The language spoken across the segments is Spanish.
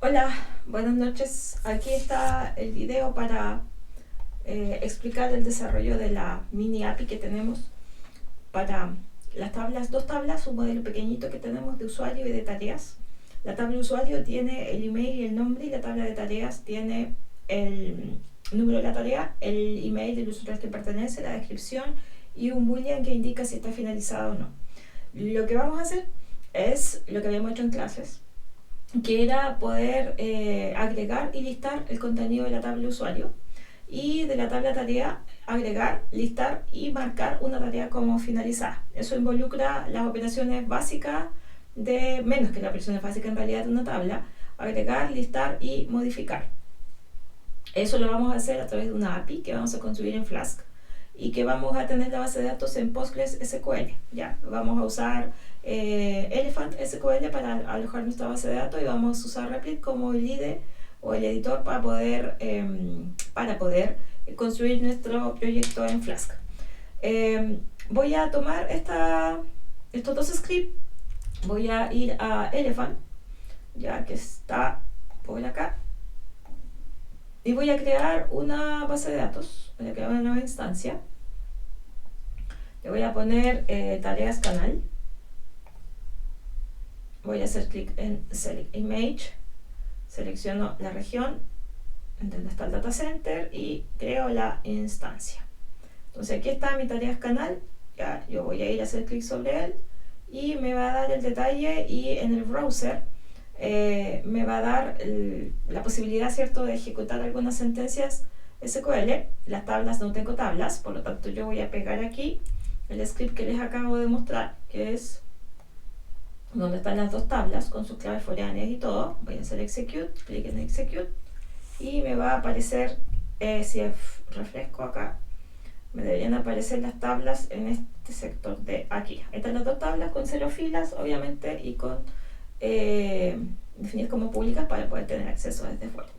Hola, buenas noches. Aquí está el video para explicar el desarrollo de la mini API que tenemos para las tablas, dos tablas, un modelo pequeñito que tenemos de usuario y de tareas. La tabla usuario tiene el email y el nombre, y la tabla de tareas tiene el número de la tarea, el email del usuario al que pertenece, la descripción y un boolean que indica si está finalizado o no. Lo que vamos a hacer es lo que habíamos hecho en clases, que era poder agregar y listar el contenido de la tabla usuario, y de la tabla tarea agregar, listar y marcar una tarea como finalizada. Eso involucra las operaciones básicas de, menos que las operaciones básicas en realidad de una tabla: agregar, listar y modificar. Eso lo vamos a hacer a través de una API que vamos a construir en Flask y que vamos a tener la base de datos en PostgreSQL. Ya, vamos a usar Elephant SQL para alojar nuestra base de datos, y vamos a usar Replit como el IDE o el editor para poder construir nuestro proyecto en Flask. Voy a tomar estos dos scripts, voy a ir a Elephant, ya que está por acá, y voy a crear una base de datos. Voy a crear una nueva instancia. Le voy a poner tareas canal. Voy a hacer clic en Select Image. Selecciono la región en donde está el data center y creo la instancia. Entonces aquí está mi tareas canal. Ya, yo voy a ir a hacer clic sobre él y me va a dar el detalle, y en el browser me va a dar la posibilidad, ¿cierto?, de ejecutar algunas sentencias SQL. Las tablas, no tengo tablas, por lo tanto yo voy a pegar aquí el script que les acabo de mostrar, que es donde están las dos tablas con sus claves foráneas y todo. Voy a hacer execute, clic en execute, y me va a aparecer, si refresco acá, me deberían aparecer las tablas en este sector de aquí. Están las dos tablas con 0 filas, obviamente, y con definidas como públicas para poder tener acceso desde fuera.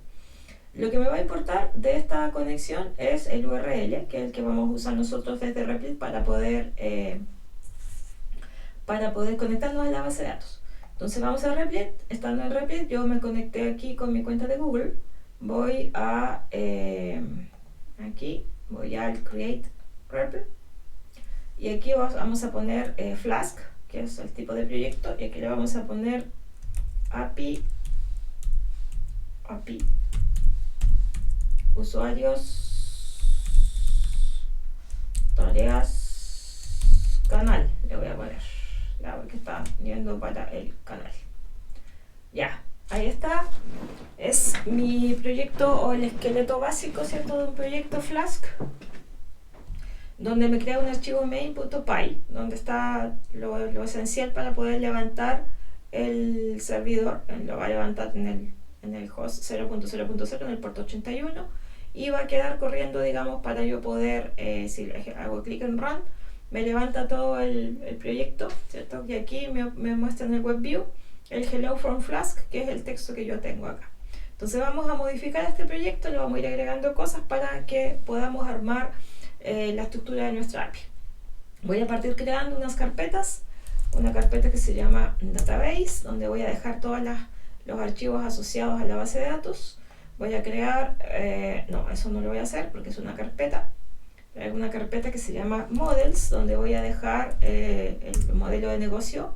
Lo que me va a importar de esta conexión es el URL, que es el que vamos a usar nosotros desde Replit para poder conectarnos a la base de datos. Entonces vamos a Replit. Estando en Replit, yo me conecté aquí con mi cuenta de Google. Voy a aquí, voy al Create Replit, y aquí vamos a poner Flask, que es el tipo de proyecto, y aquí le vamos a poner API usuarios tareas canal, le voy a poner, ya, porque está yendo para el canal. Ya, ahí está. Es mi proyecto, o el esqueleto básico, ¿cierto?, de un proyecto Flask, donde me crea un archivo main.py, donde está lo esencial para poder levantar el servidor. Lo va a levantar en el host 0.0.0, en el puerto 81, y va a quedar corriendo, digamos, para yo poder, si hago clic en Run, me levanta todo el proyecto, ¿cierto? Y aquí me muestra en el web view el Hello from Flask, que es el texto que yo tengo acá. Entonces vamos a modificar este proyecto, le vamos a ir agregando cosas para que podamos armar la estructura de nuestra API. Voy a partir creando unas carpetas, una carpeta que se llama Database, donde voy a dejar todos los archivos asociados a la base de datos. Voy a crear, no, eso no lo voy a hacer porque es una carpeta. Una carpeta que se llama Models, donde voy a dejar el modelo de negocio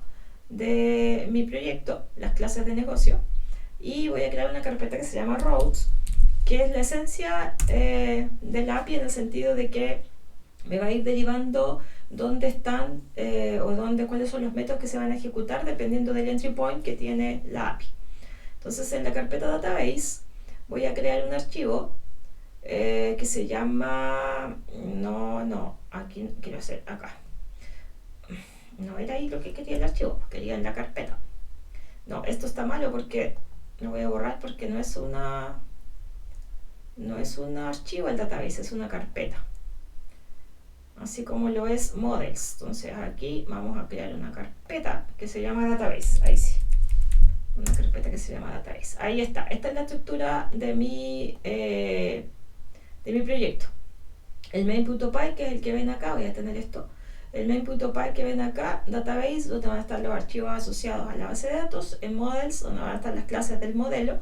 de mi proyecto, las clases de negocio, y voy a crear una carpeta que se llama Routes, que es la esencia de la API, en el sentido de que me va a ir derivando dónde están cuáles son los métodos que se van a ejecutar dependiendo del entry point que tiene la API. Entonces en la carpeta Database voy a crear un archivo que se llama, aquí quiero hacer acá, no era ahí lo que quería el archivo, quería en la carpeta. No, esto está malo porque lo voy a borrar, porque no es un archivo el database, es una carpeta, así como lo es Models. Entonces aquí vamos a crear una carpeta que se llama Database. Ahí sí, una carpeta que se llama Database. Ahí está. Esta es la estructura de mi proyecto. El main.py, que es el que ven acá, voy a tener esto. el main.py que ven acá, database, donde van a estar los archivos asociados a la base de datos, en models, donde van a estar las clases del modelo,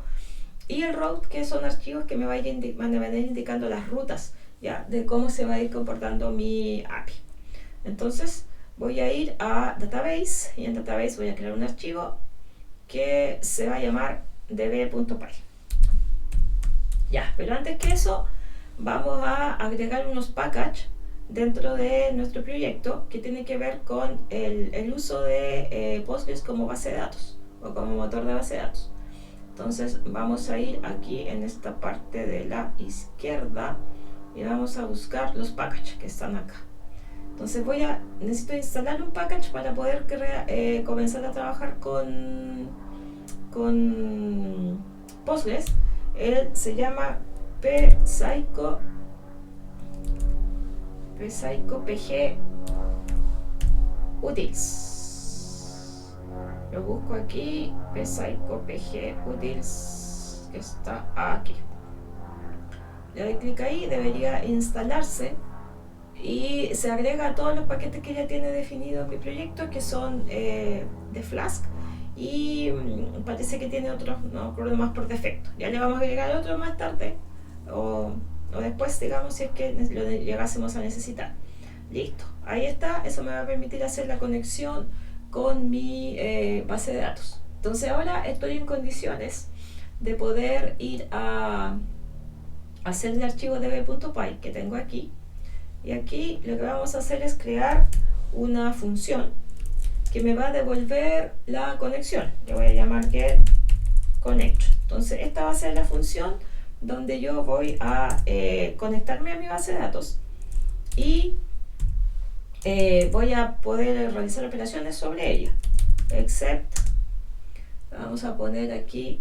y el route, que son archivos que me van a ir indicando las rutas, ya, de cómo se va a ir comportando mi API. Entonces voy a ir a database, y en database voy a crear un archivo que se va a llamar db.py. Ya, pero antes que eso vamos a agregar unos packages dentro de nuestro proyecto que tiene que ver con el uso de Postgres como base de datos o como motor de base de datos. Entonces vamos a ir aquí en esta parte de la izquierda y vamos a buscar los packages que están acá. Entonces necesito instalar un package para poder comenzar a trabajar con Postgres. Él se llama Psycho PG Utils. Lo busco aquí, Psycho PG Utils, que está aquí. Le doy clic ahí, debería instalarse y se agrega a todos los paquetes que ya tiene definido mi proyecto, que son de Flask, y parece que tiene otros, no recuerdo más por defecto. Ya le vamos a agregar otro más tarde o después, digamos, si es que lo llegásemos a necesitar. Listo, ahí está. Eso me va a permitir hacer la conexión con mi base de datos. Entonces ahora estoy en condiciones de poder ir a hacer el archivo db.py que tengo aquí, y aquí lo que vamos a hacer es crear una función que me va a devolver la conexión. Le voy a llamar getConnection. Entonces esta va a ser la función donde yo voy a conectarme a mi base de datos y voy a poder realizar operaciones sobre ella. Except, vamos a poner aquí,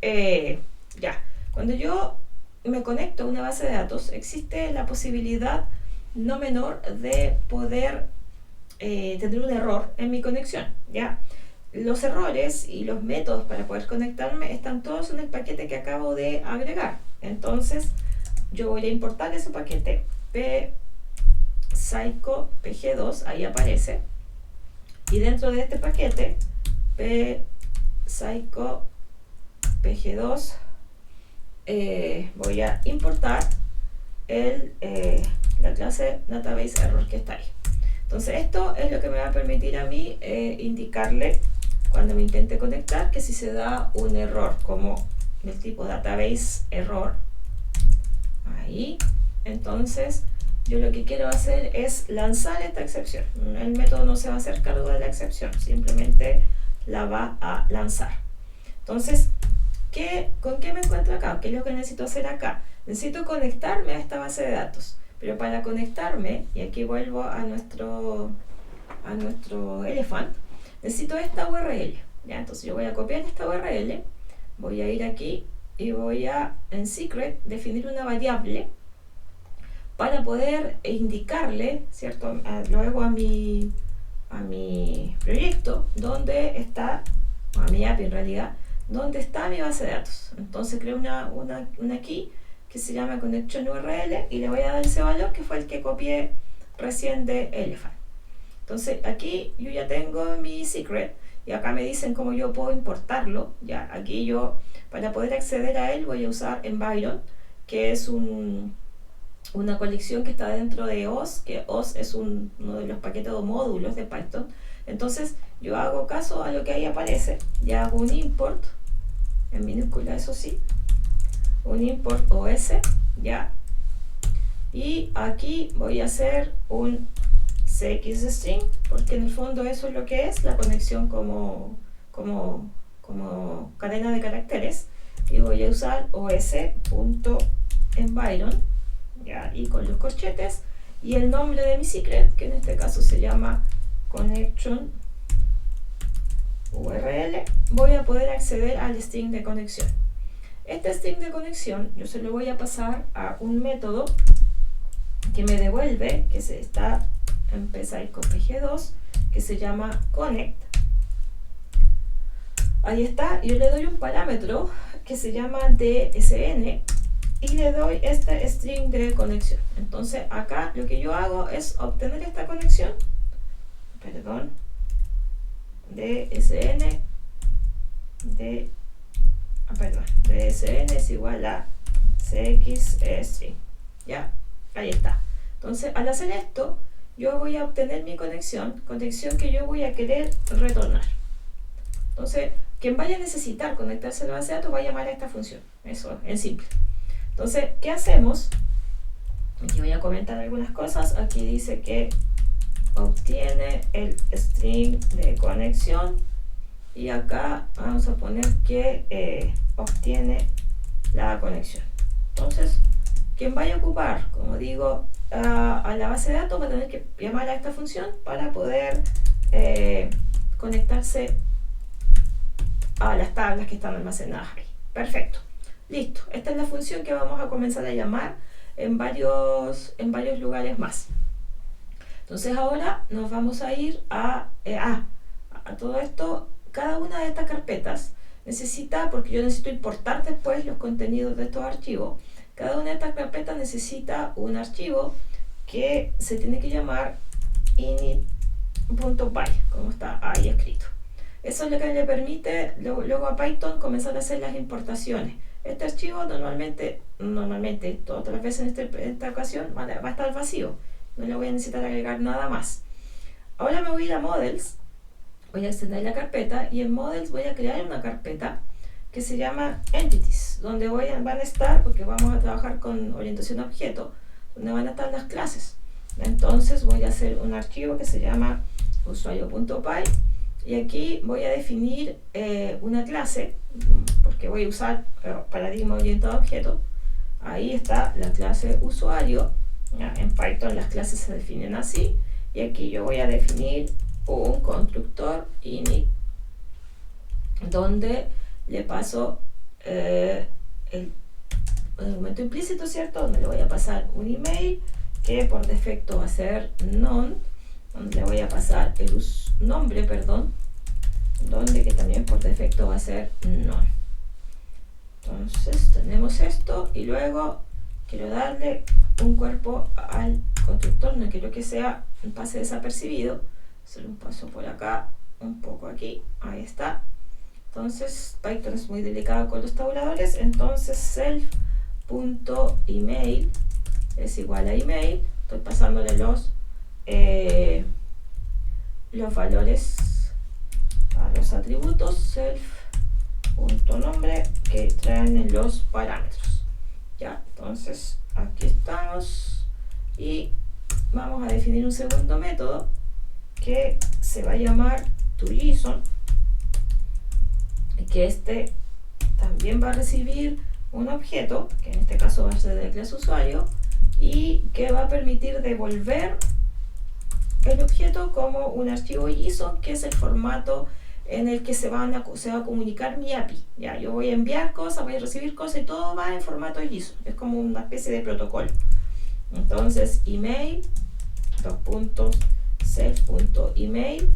ya, cuando yo me conecto a una base de datos, existe la posibilidad no menor de poder tener un error en mi conexión, ¿ya? Los errores y los métodos para poder conectarme están todos en el paquete que acabo de agregar. Entonces yo voy a importar ese paquete, Psycho PG2, ahí aparece, y dentro de este paquete Psycho PG2 voy a importar la clase database error que está ahí. Entonces esto es lo que me va a permitir a mí indicarle cuando me intente conectar que si se da un error como del tipo database error, ahí, entonces yo lo que quiero hacer es lanzar esta excepción. El método no se va a hacer cargo de la excepción, simplemente la va a lanzar. Entonces, ¿con qué me encuentro acá? ¿Qué es lo que necesito hacer acá? Necesito conectarme a esta base de datos, pero para conectarme, y aquí vuelvo a nuestro Elephant, necesito esta URL, ¿ya? Entonces yo voy a copiar esta URL, voy a ir aquí y voy a, en secret, definir una variable para poder indicarle, ¿cierto? Luego a mi proyecto, donde está, a mi API en realidad, donde está mi base de datos. Entonces creo una key que se llama connection URL y le voy a dar ese valor que fue el que copié recién de Elephant. Entonces aquí yo ya tengo mi secret y acá me dicen cómo yo puedo importarlo. Ya, aquí yo, para poder acceder a él, voy a usar Environ, que es una colección que está dentro de OS, que OS es uno de los paquetes o módulos de Python. Entonces yo hago caso a lo que ahí aparece, ya hago un import, en minúscula eso sí, un import OS, ya, y aquí voy a hacer un cxstring, porque en el fondo eso es lo que es la conexión como cadena de caracteres, y voy a usar os.environ, ya, y con los corchetes, y el nombre de mi secret, que en este caso se llama connection URL, voy a poder acceder al string de conexión. Este string de conexión yo se lo voy a pasar a un método que me devuelve, que se está en Psycho PG2, que se llama connect. Ahí está, yo le doy un parámetro que se llama dsn, y le doy este string de conexión. Entonces acá lo que yo hago es obtener esta conexión, perdón, dsn dsn es igual a cx string. Ya, ahí está. Entonces al hacer esto yo voy a obtener mi conexión que yo voy a querer retornar. Entonces quien vaya a necesitar conectarse a la base de datos va a llamar a esta función. Eso en simple. Entonces, ¿qué hacemos? Aquí voy a comentar algunas cosas. Aquí dice que obtiene el string de conexión y acá vamos a poner que obtiene la conexión. Entonces, quien vaya a ocupar, como digo, a la base de datos va a tener que llamar a esta función para poder conectarse a las tablas que están almacenadas ahí. Perfecto. Listo. Esta es la función que vamos a comenzar a llamar en varios lugares más. Entonces ahora nos vamos a ir a todo esto. Cada una de estas carpetas necesita, porque yo necesito importar después los contenidos de estos archivos, cada una de estas carpetas necesita un archivo que se tiene que llamar init.py, como está ahí escrito. Eso es lo que le permite luego a Python comenzar a hacer las importaciones. Este archivo normalmente todas las veces en esta ocasión va a estar vacío. No le voy a necesitar agregar nada más. Ahora me voy a ir a Models, voy a extender la carpeta y en Models voy a crear una carpeta que se llama Entities, donde van a estar, porque vamos a trabajar con orientación a objeto, donde van a estar las clases. Entonces voy a hacer un archivo que se llama usuario.py y aquí voy a definir una clase, porque voy a usar paradigma orientado a objeto. Ahí está la clase usuario. En Python las clases se definen así, y aquí yo voy a definir un constructor init donde le paso el argumento implícito, ¿cierto? Donde le voy a pasar un email que por defecto va a ser none, donde le voy a pasar el nombre, donde que también por defecto va a ser none. Entonces tenemos esto y luego quiero darle un cuerpo al constructor, no quiero que sea un pase desapercibido, hacer un paso por acá, un poco aquí, ahí está. Entonces Python es muy delicado con los tabuladores, entonces self.email es igual a email, estoy pasándole los valores a los atributos, self.nombre que traen los parámetros. Ya, entonces aquí estamos y vamos a definir un segundo método que se va a llamar toJSON, que este también va a recibir un objeto, que en este caso va a ser de clase usuario, y que va a permitir devolver el objeto como un archivo JSON, que es el formato en el que se va a comunicar mi API. Ya, yo voy a enviar cosas, voy a recibir cosas y todo va en formato JSON. Es como una especie de protocolo. Entonces, email, self.email,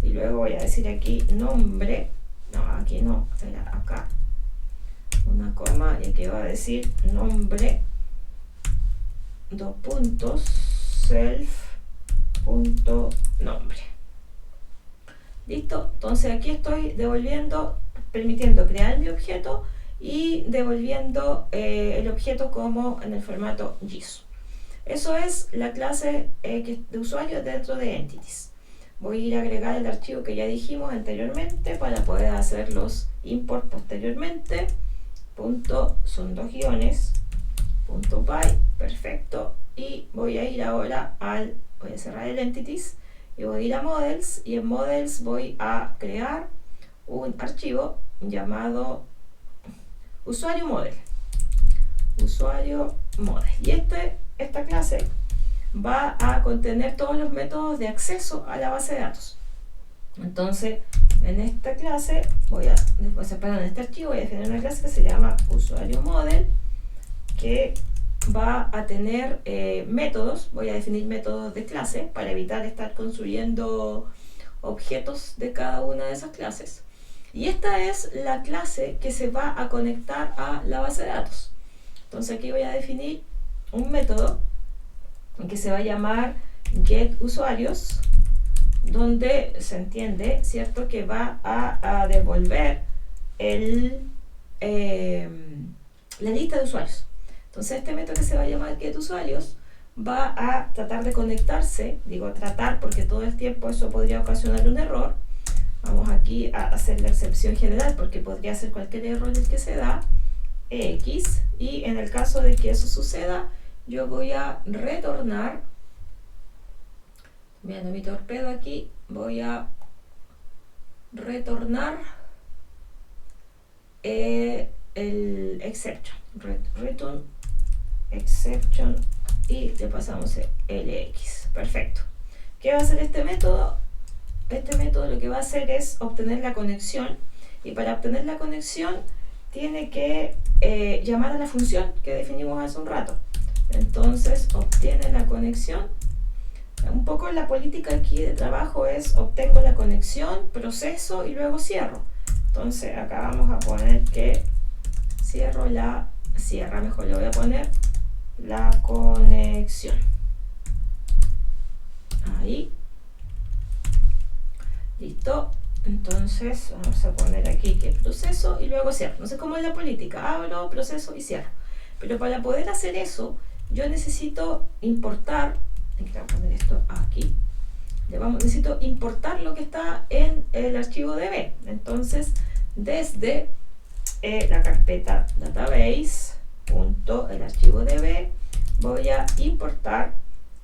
y luego voy a decir aquí nombre, no, aquí no, era acá, una coma, y aquí va a decir nombre, self.nombre. Listo, entonces aquí estoy devolviendo, permitiendo crear mi objeto y devolviendo el objeto como en el formato JSON. Eso es la clase de usuario dentro de Entities. Voy a ir a agregar el archivo que ya dijimos anteriormente para poder hacer los import posteriormente. Son dos guiones, .py, perfecto. Y voy a ir ahora voy a cerrar el Entities y voy a ir a Models, y en Models voy a crear un archivo llamado usuario model. Usuario model. Y esta clase va a contener todos los métodos de acceso a la base de datos. Entonces, en esta clase en este archivo voy a definir una clase que se llama usuario model, que va a tener métodos. Voy a definir métodos de clase para evitar estar construyendo objetos de cada una de esas clases. Y esta es la clase que se va a conectar a la base de datos. Entonces aquí voy a definir un método que se va a llamar getUsuarios, donde se entiende, ¿cierto?, que va a devolver la lista de usuarios. Entonces este método que se va a llamar getUsuarios va a tratar de conectarse, digo tratar porque todo el tiempo eso podría ocasionar un error. Vamos aquí a hacer la excepción general porque podría ser cualquier error el que se da, X, y en el caso de que eso suceda, yo voy a retornar, viendo mi torpedo aquí, voy a retornar el exception, return exception, y le pasamos el LX. Perfecto. ¿Qué va a hacer este método? Este método lo que va a hacer es obtener la conexión, y para obtener la conexión tiene que llamar a la función que definimos hace un rato. Entonces obtiene la conexión. Un poco la política aquí de trabajo es: obtengo la conexión, proceso y luego cierro. Entonces acá vamos a poner que cierra, mejor le voy a poner la conexión. Ahí. Listo. Entonces vamos a poner aquí que proceso y luego cierro. No sé cómo es la política: abro, proceso y cierro. Pero para poder hacer eso, yo necesito importar, voy a poner esto aquí, necesito importar lo que está en el archivo DB. Entonces, desde la carpeta database.el archivo DB, voy a importar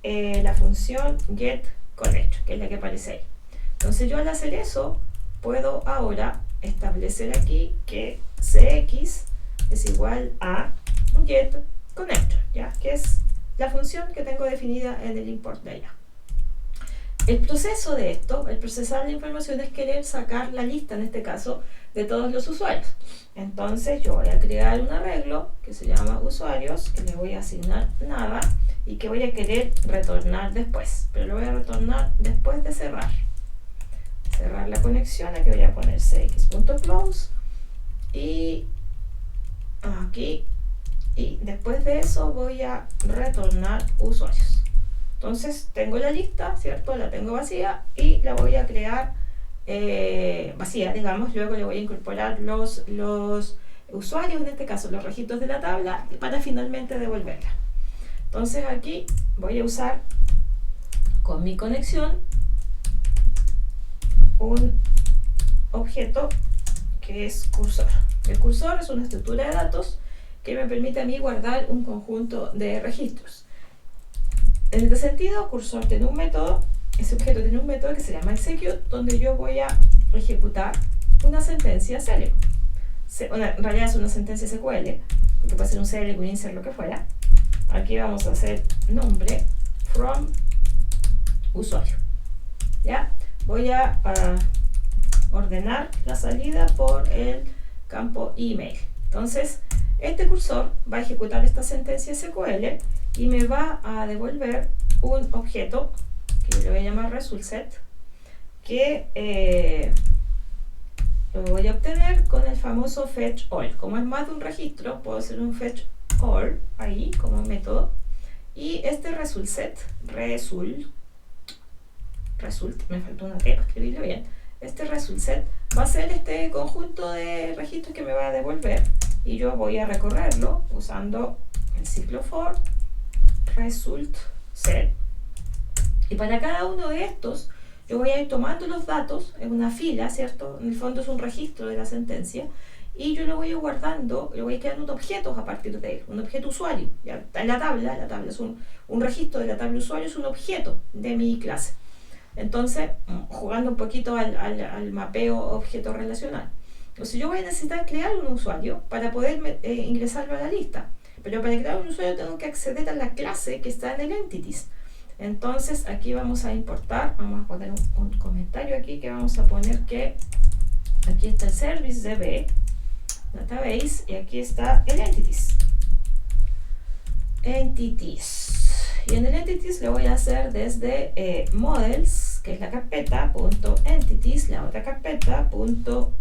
la función getConnect, que es la que aparece ahí. Entonces yo al hacer eso, puedo ahora establecer aquí que CX es igual a getConnector, ¿ya? Que es la función que tengo definida en el import de allá. El proceso de esto, el procesar la información, es querer sacar la lista, en este caso, de todos los usuarios. Entonces yo voy a crear un arreglo que se llama usuarios, que le voy a asignar nada y que voy a querer retornar después, pero lo voy a retornar después de cerrar la conexión. Aquí voy a poner cx.close y aquí, y después de eso voy a retornar usuarios. Entonces tengo la lista, ¿cierto? La tengo vacía y la voy a crear vacía, digamos. Luego le voy a incorporar los usuarios, en este caso los registros de la tabla, para finalmente devolverla. Entonces aquí voy a usar con mi conexión un objeto que es cursor. El cursor es una estructura de datos que me permite a mí guardar un conjunto de registros. En este sentido, cursor tiene un método, ese objeto tiene un método que se llama execute, donde yo voy a ejecutar una sentencia CL. En realidad es una sentencia SQL, porque puede ser un CL, un insert, lo que fuera. Aquí vamos a hacer nombre from usuario. ¿Ya? Voy a ordenar la salida por el campo email. Entonces, este cursor va a ejecutar esta sentencia SQL y me va a devolver un objeto que yo le voy a llamar resultSet, que lo voy a obtener con el famoso fetch all. Como es más de un registro, puedo hacer un fetch all ahí como método, y este resultSet, me faltó una T para escribirlo bien. Este resultSet va a ser este conjunto de registros que me va a devolver, y yo voy a recorrerlo usando el ciclo for resultSet, y para cada uno de estos yo voy a ir tomando los datos en una fila, ¿cierto? En el fondo es un registro de la sentencia, y yo lo voy a ir guardando, le voy a creando objetos a partir de él, un objeto usuario. Ya está en la tabla es un registro de la tabla usuario, es un objeto de mi clase. Entonces, jugando un poquito al mapeo objeto relacional. Entonces yo voy a necesitar crear un usuario para poder ingresarlo a la lista. Pero para crear un usuario tengo que acceder a la clase que está en el entities. Entonces aquí vamos a importar, vamos a poner un comentario aquí que vamos a poner que aquí está el service DB database y aquí está el entities. Y en el entities le voy a hacer desde models, que es la carpeta, .entities, la otra carpeta,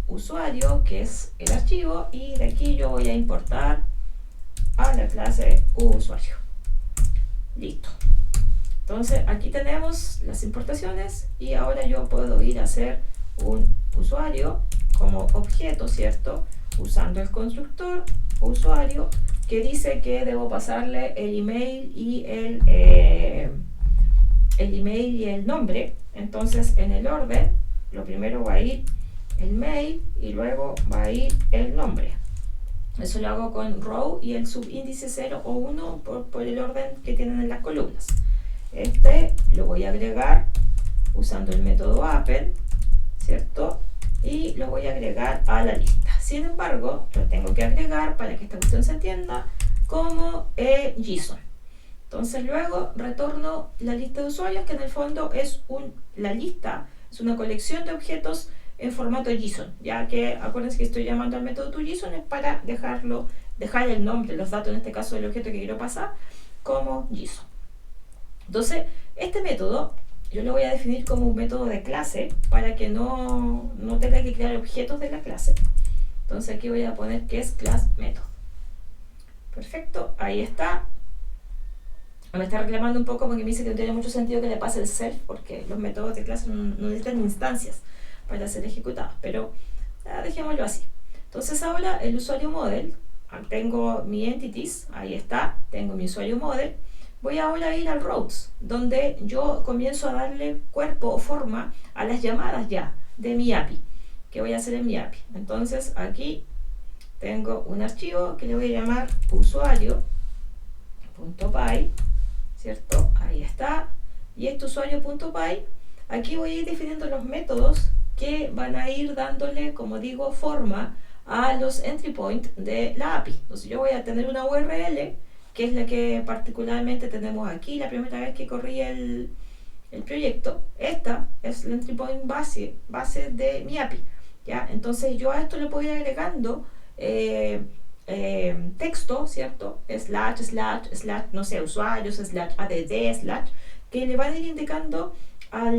.usuario, que es el archivo, y de aquí yo voy a importar a la clase usuario. Listo. Entonces aquí tenemos las importaciones y ahora yo puedo ir a hacer un usuario como objeto, ¿cierto? Usando el constructor usuario que dice que debo pasarle el email y el nombre. Entonces en el orden, lo primero va a ir el mail y luego va a ir el nombre. Eso lo hago con row y el subíndice 0 o 1 por el orden que tienen en las columnas. Este lo voy a agregar usando el método append, ¿cierto? Y lo voy a agregar a la lista. Sin embargo, lo tengo que agregar para que esta cuestión se entienda como JSON. Entonces luego retorno la lista de usuarios, que en el fondo es la lista, es una colección de objetos en formato JSON, ya que acuérdense que estoy llamando al método toJSON es para dejar el nombre, los datos en este caso del objeto que quiero pasar como JSON. Entonces este método yo lo voy a definir como un método de clase para que no tenga que crear objetos de la clase. Entonces aquí voy a poner que es class method. Perfecto, ahí está. Me está reclamando un poco porque me dice que no tiene mucho sentido que le pase el self, porque los métodos de clase no necesitan instancias para ser ejecutados, pero dejémoslo así. Entonces ahora el usuario model, tengo mi entities, ahí está, tengo mi usuario model. Voy ahora a ir al routes, donde yo comienzo a darle cuerpo o forma a las llamadas ya de mi API, que voy a hacer en mi API. Entonces aquí tengo un archivo que le voy a llamar usuario.py, ¿cierto? Ahí está. Y este usuario.py, aquí voy a ir definiendo los métodos que van a ir dándole, como digo, forma a los entry point de la API. Entonces yo voy a tener una URL, que es la que particularmente tenemos aquí, la primera vez que corrí el proyecto. Esta es el entry point base de mi API, ¿ya? Entonces yo a esto le puedo ir agregando texto, ¿cierto? Slash, no sé, usuarios, /add, que le van a ir indicando a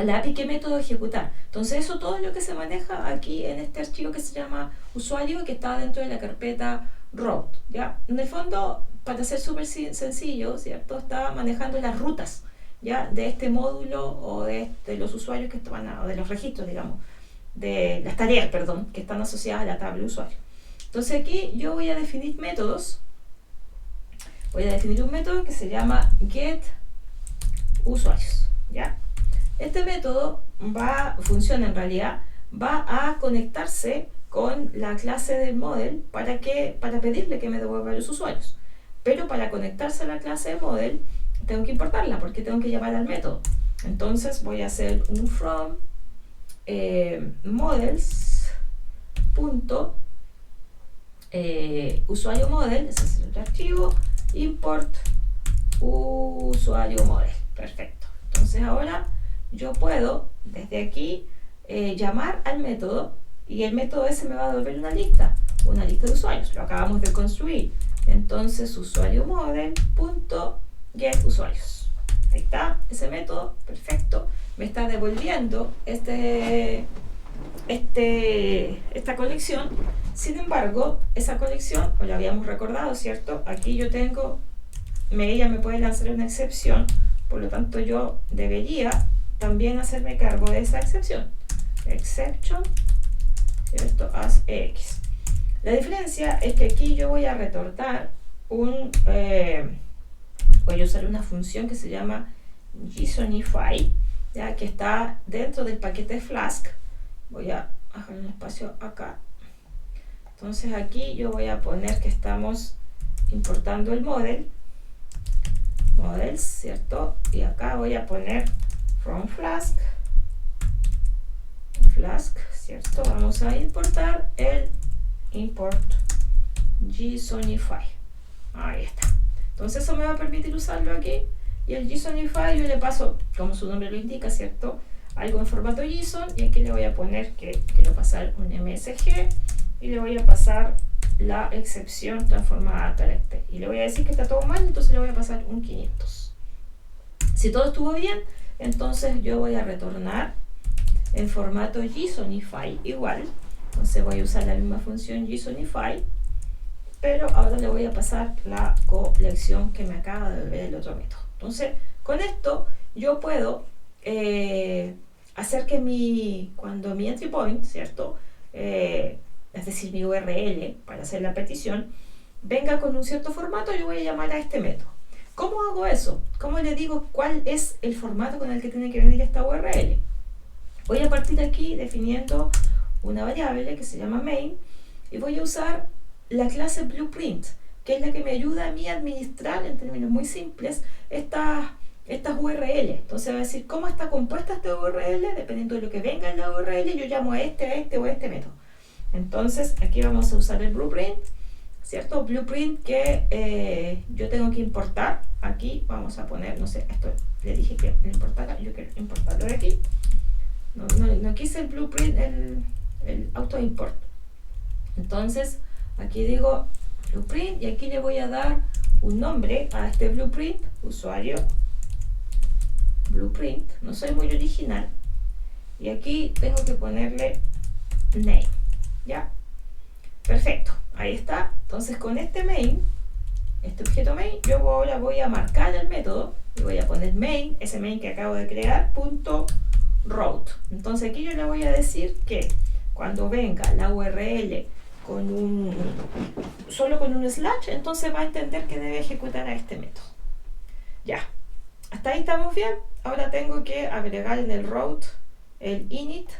la API qué método ejecutar. Entonces eso todo lo que se maneja aquí en este archivo que se llama usuario, que está dentro de la carpeta route, ¿ya? En el fondo, para ser súper sencillo, ¿cierto? Está manejando las rutas, ¿ya? De este módulo o de los usuarios que o de los registros, digamos, de las tareas, perdón, que están asociadas a la tabla usuario. Entonces aquí yo voy a definir métodos. Voy a definir un método que se llama getUsuarios, ¿ya? Este método funciona en realidad, va a conectarse con la clase del model para pedirle que me devuelva los usuarios. Pero para conectarse a la clase de model tengo que importarla porque tengo que llamar al método. Entonces voy a hacer un from models.usuario model, ese es el archivo, import usuario model. Perfecto. Entonces ahora yo puedo desde aquí llamar al método y el método ese me va a devolver una lista de usuarios. Lo acabamos de construir. Entonces usuario model.getUsuarios. Ahí está ese método. Perfecto. Me está devolviendo esta colección. Sin embargo, esa colección, lo habíamos recordado, ¿cierto? Aquí yo tengo, ella me puede lanzar una excepción, por lo tanto yo debería también hacerme cargo de esa excepción. Exception, ¿cierto? As X. La diferencia es que aquí yo voy a retornar voy a usar una función que se llama JSONify, ya que está dentro del paquete Flask. Voy a dejar un espacio acá. Entonces aquí yo voy a poner que estamos importando el models, ¿cierto? Y acá voy a poner from Flask, ¿cierto? Vamos a importar el import JSONify. Ahí está. Entonces eso me va a permitir usarlo aquí. Y el JSONify yo le paso, como su nombre lo indica, ¿cierto? Algo en formato JSON. Y aquí le voy a poner que quiero pasar un MSG. Y le voy a pasar la excepción transformada a carácter. Y le voy a decir que está todo mal, entonces le voy a pasar un 500. Si todo estuvo bien, entonces yo voy a retornar en formato JSONify igual. Entonces voy a usar la misma función JSONify pero ahora le voy a pasar la colección que me acaba de devolver el otro método. Entonces, con esto yo puedo hacer que cuando mi entry point, ¿cierto? Es decir, mi URL para hacer la petición, venga con un cierto formato, yo voy a llamar a este método. ¿Cómo hago eso? ¿Cómo le digo cuál es el formato con el que tiene que venir esta URL? Voy a partir aquí definiendo una variable que se llama main y voy a usar la clase blueprint, que es la que me ayuda a mí a administrar, en términos muy simples, estas URL. Entonces va a decir cómo está compuesta esta URL, dependiendo de lo que venga en la URL, yo llamo a este o a este método. Entonces aquí vamos a usar el blueprint, ¿cierto? Blueprint que yo tengo que importar. Aquí vamos a poner, no sé, esto le dije que lo importara, yo quiero importarlo de aquí. No quise el blueprint, el auto import. Entonces aquí digo blueprint y aquí le voy a dar un nombre a este blueprint, usuario blueprint. No soy muy original y aquí tengo que ponerle name. ¿Ya? Perfecto, ahí está. Entonces con este main, este objeto main, yo ahora voy a marcar el método y voy a poner main, ese main que acabo de crear, punto route. Entonces aquí yo le voy a decir que cuando venga la URL solo con un slash, entonces va a entender que debe ejecutar a este método. Ya, hasta ahí estamos bien. Ahora tengo que agregar en el route el init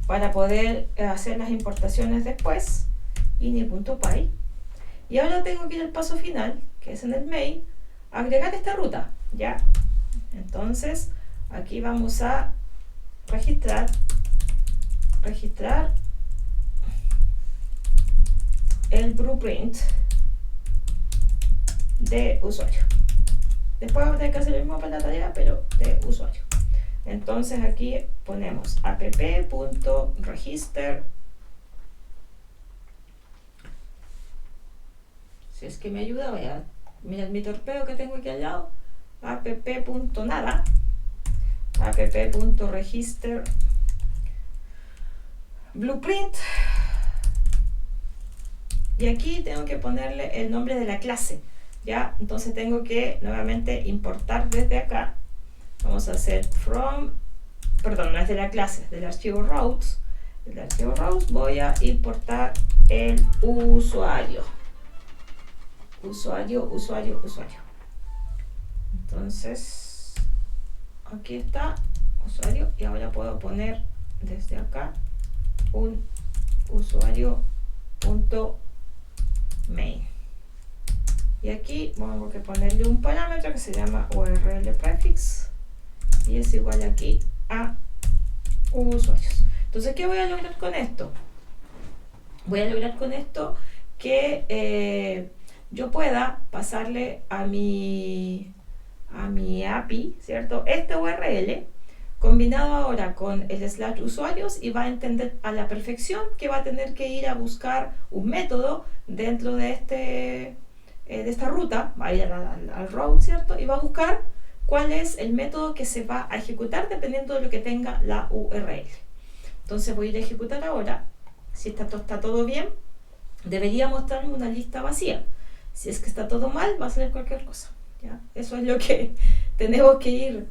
para poder hacer las importaciones después, init.py. Y ahora tengo que ir al paso final, que es en el main, agregar esta ruta, ¿ya? Entonces, aquí vamos a registrar el blueprint de usuario. Después vamos a tener que hacer lo mismo para la tarea, pero de usuario. Entonces aquí ponemos app.register. Si es que me ayuda, voy a mirar mi torpeo que tengo aquí al lado. app.nada. app.register blueprint. Y aquí tengo que ponerle el nombre de la clase. ¿Ya? Entonces tengo que nuevamente importar desde acá. Vamos a hacer no es de la clase, es del archivo routes. Del archivo routes voy a importar el usuario. Usuario. Entonces, aquí está, usuario, y ahora puedo poner desde acá un usuario.main. Y aquí tengo que ponerle un parámetro que se llama URL prefix y es igual aquí a usuarios. Entonces, ¿qué voy a lograr con esto? Voy a lograr con esto que yo pueda pasarle a mi API, ¿cierto? Este URL combinado ahora con el / usuarios y va a entender a la perfección que va a tener que ir a buscar un método dentro de esta ruta, va a ir al route, ¿cierto? Y va a buscar cuál es el método que se va a ejecutar dependiendo de lo que tenga la URL. Entonces voy a ir a ejecutar ahora. Si está todo bien, debería mostrarme una lista vacía. Si es que está todo mal, va a salir cualquier cosa, ¿ya? Eso es lo que tenemos que ir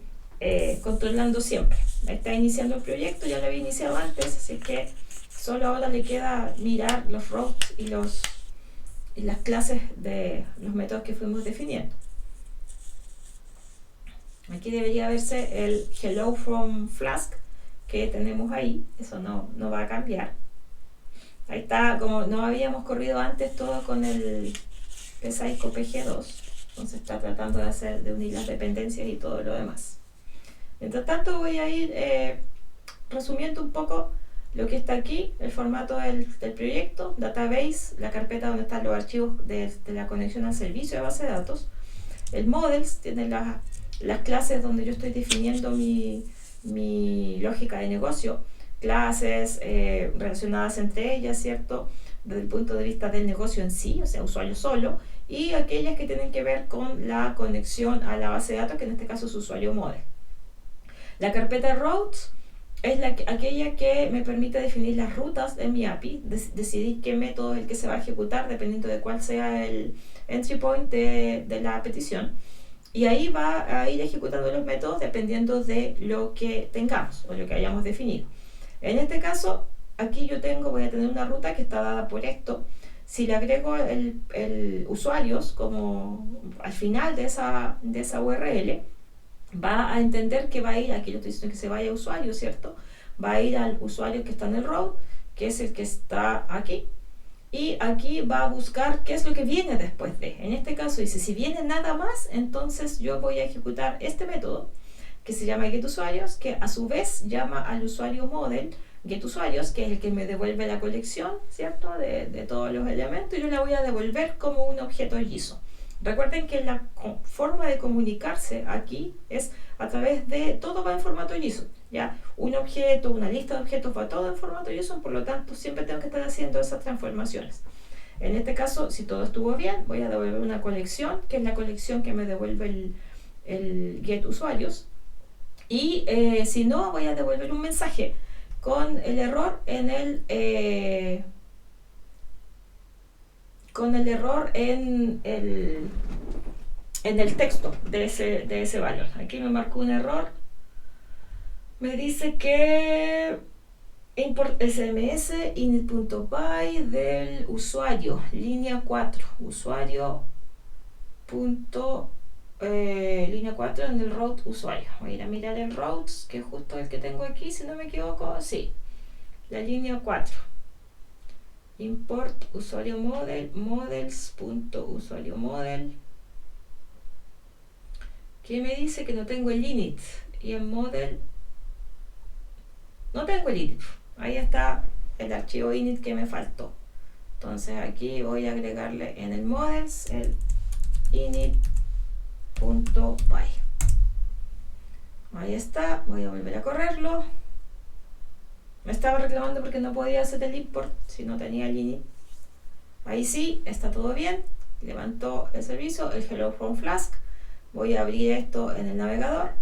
controlando siempre. Está iniciando el proyecto, ya lo había iniciado antes, así que solo ahora le queda mirar los routes y las clases de los métodos que fuimos definiendo. Aquí debería verse el hello from Flask que tenemos ahí, eso no va a cambiar. Ahí está, como no habíamos corrido antes todo con el Psycho PG2, entonces está tratando de unir las dependencias y todo lo demás. Mientras tanto voy a ir resumiendo un poco lo que está aquí, el formato del proyecto, database, la carpeta donde están los archivos de la conexión al servicio de base de datos. El models tiene las clases donde yo estoy definiendo mi lógica de negocio, clases relacionadas entre ellas, ¿cierto? Desde el punto de vista del negocio en sí, o sea, usuario solo, y aquellas que tienen que ver con la conexión a la base de datos, que en este caso es usuario model. La carpeta routes es aquella que me permite definir las rutas de mi API, decidir qué método es el que se va a ejecutar dependiendo de cuál sea el entry point de la petición. Y ahí va a ir ejecutando los métodos dependiendo de lo que tengamos o lo que hayamos definido. En este caso, aquí voy a tener una ruta que está dada por esto. Si le agrego el usuarios como al final de esa URL, va a entender que va a ir, aquí lo estoy diciendo que se vaya a usuario, ¿cierto? Va a ir al usuario que está en el route, que es el que está aquí, y aquí va a buscar qué es lo que viene después de. En este caso dice, si viene nada más, entonces yo voy a ejecutar este método que se llama getUsuarios, que a su vez llama al usuario model getUsuarios, que es el que me devuelve la colección, ¿cierto? De todos los elementos, y yo la voy a devolver como un objeto JSON. Recuerden que la forma de comunicarse aquí es a través de, todo va en formato JSON, ¿ya? Un objeto, una lista de objetos va todo en formato JSON, por lo tanto siempre tengo que estar haciendo esas transformaciones. En este caso, si todo estuvo bien, voy a devolver una colección, que es la colección que me devuelve el getUsuarios, y si no, voy a devolver un mensaje con el error en el texto de ese valor. Aquí me marcó un error. Me dice que import sms init.py del usuario, línea 4, usuario línea 4 en el route usuario. Voy a ir a mirar el routes, que es justo el que tengo aquí, si no me equivoco. Sí, la línea 4. Import usuario model, models.usuario model, que me dice que no tengo el init, y en model no tengo el init. Ahí está el archivo init que me faltó. Entonces aquí voy a agregarle en el models el init.py. Ahí está, voy a volver a correrlo. Me estaba reclamando porque no podía hacer el import si no tenía el init. Ahí sí, está todo bien. Levantó el servicio, el hello from Flask. Voy a abrir esto en el navegador.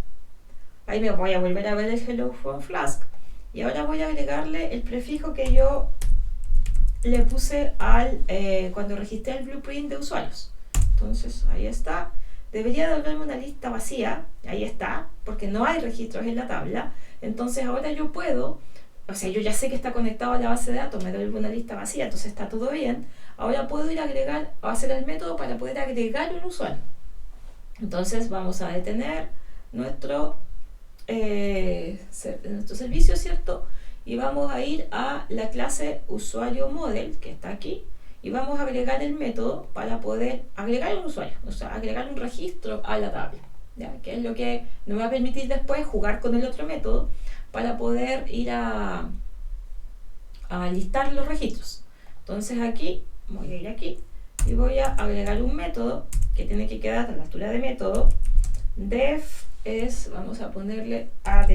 Ahí me voy a volver a ver el hello from Flask. Y ahora voy a agregarle el prefijo que yo le puse cuando registré el blueprint de usuarios. Entonces ahí está. Debería devolverme una lista vacía. Ahí está, porque no hay registros en la tabla. Entonces ahora yo puedo, o sea, yo ya sé que está conectado a la base de datos, me devuelve una lista vacía, entonces está todo bien. Ahora puedo ir a agregar, a hacer el método para poder agregar un usuario. Entonces vamos a detener nuestro servicio, ¿cierto? Y vamos a ir a la clase usuario model, que está aquí, y vamos a agregar el método para poder agregar un usuario, o sea, agregar un registro a la tabla, ¿ya? Que es lo que nos va a permitir después jugar con el otro método para poder ir a listar los registros. Entonces aquí, voy a ir aquí y voy a agregar un método que tiene que quedar a la altura de método. Def es, vamos a ponerle add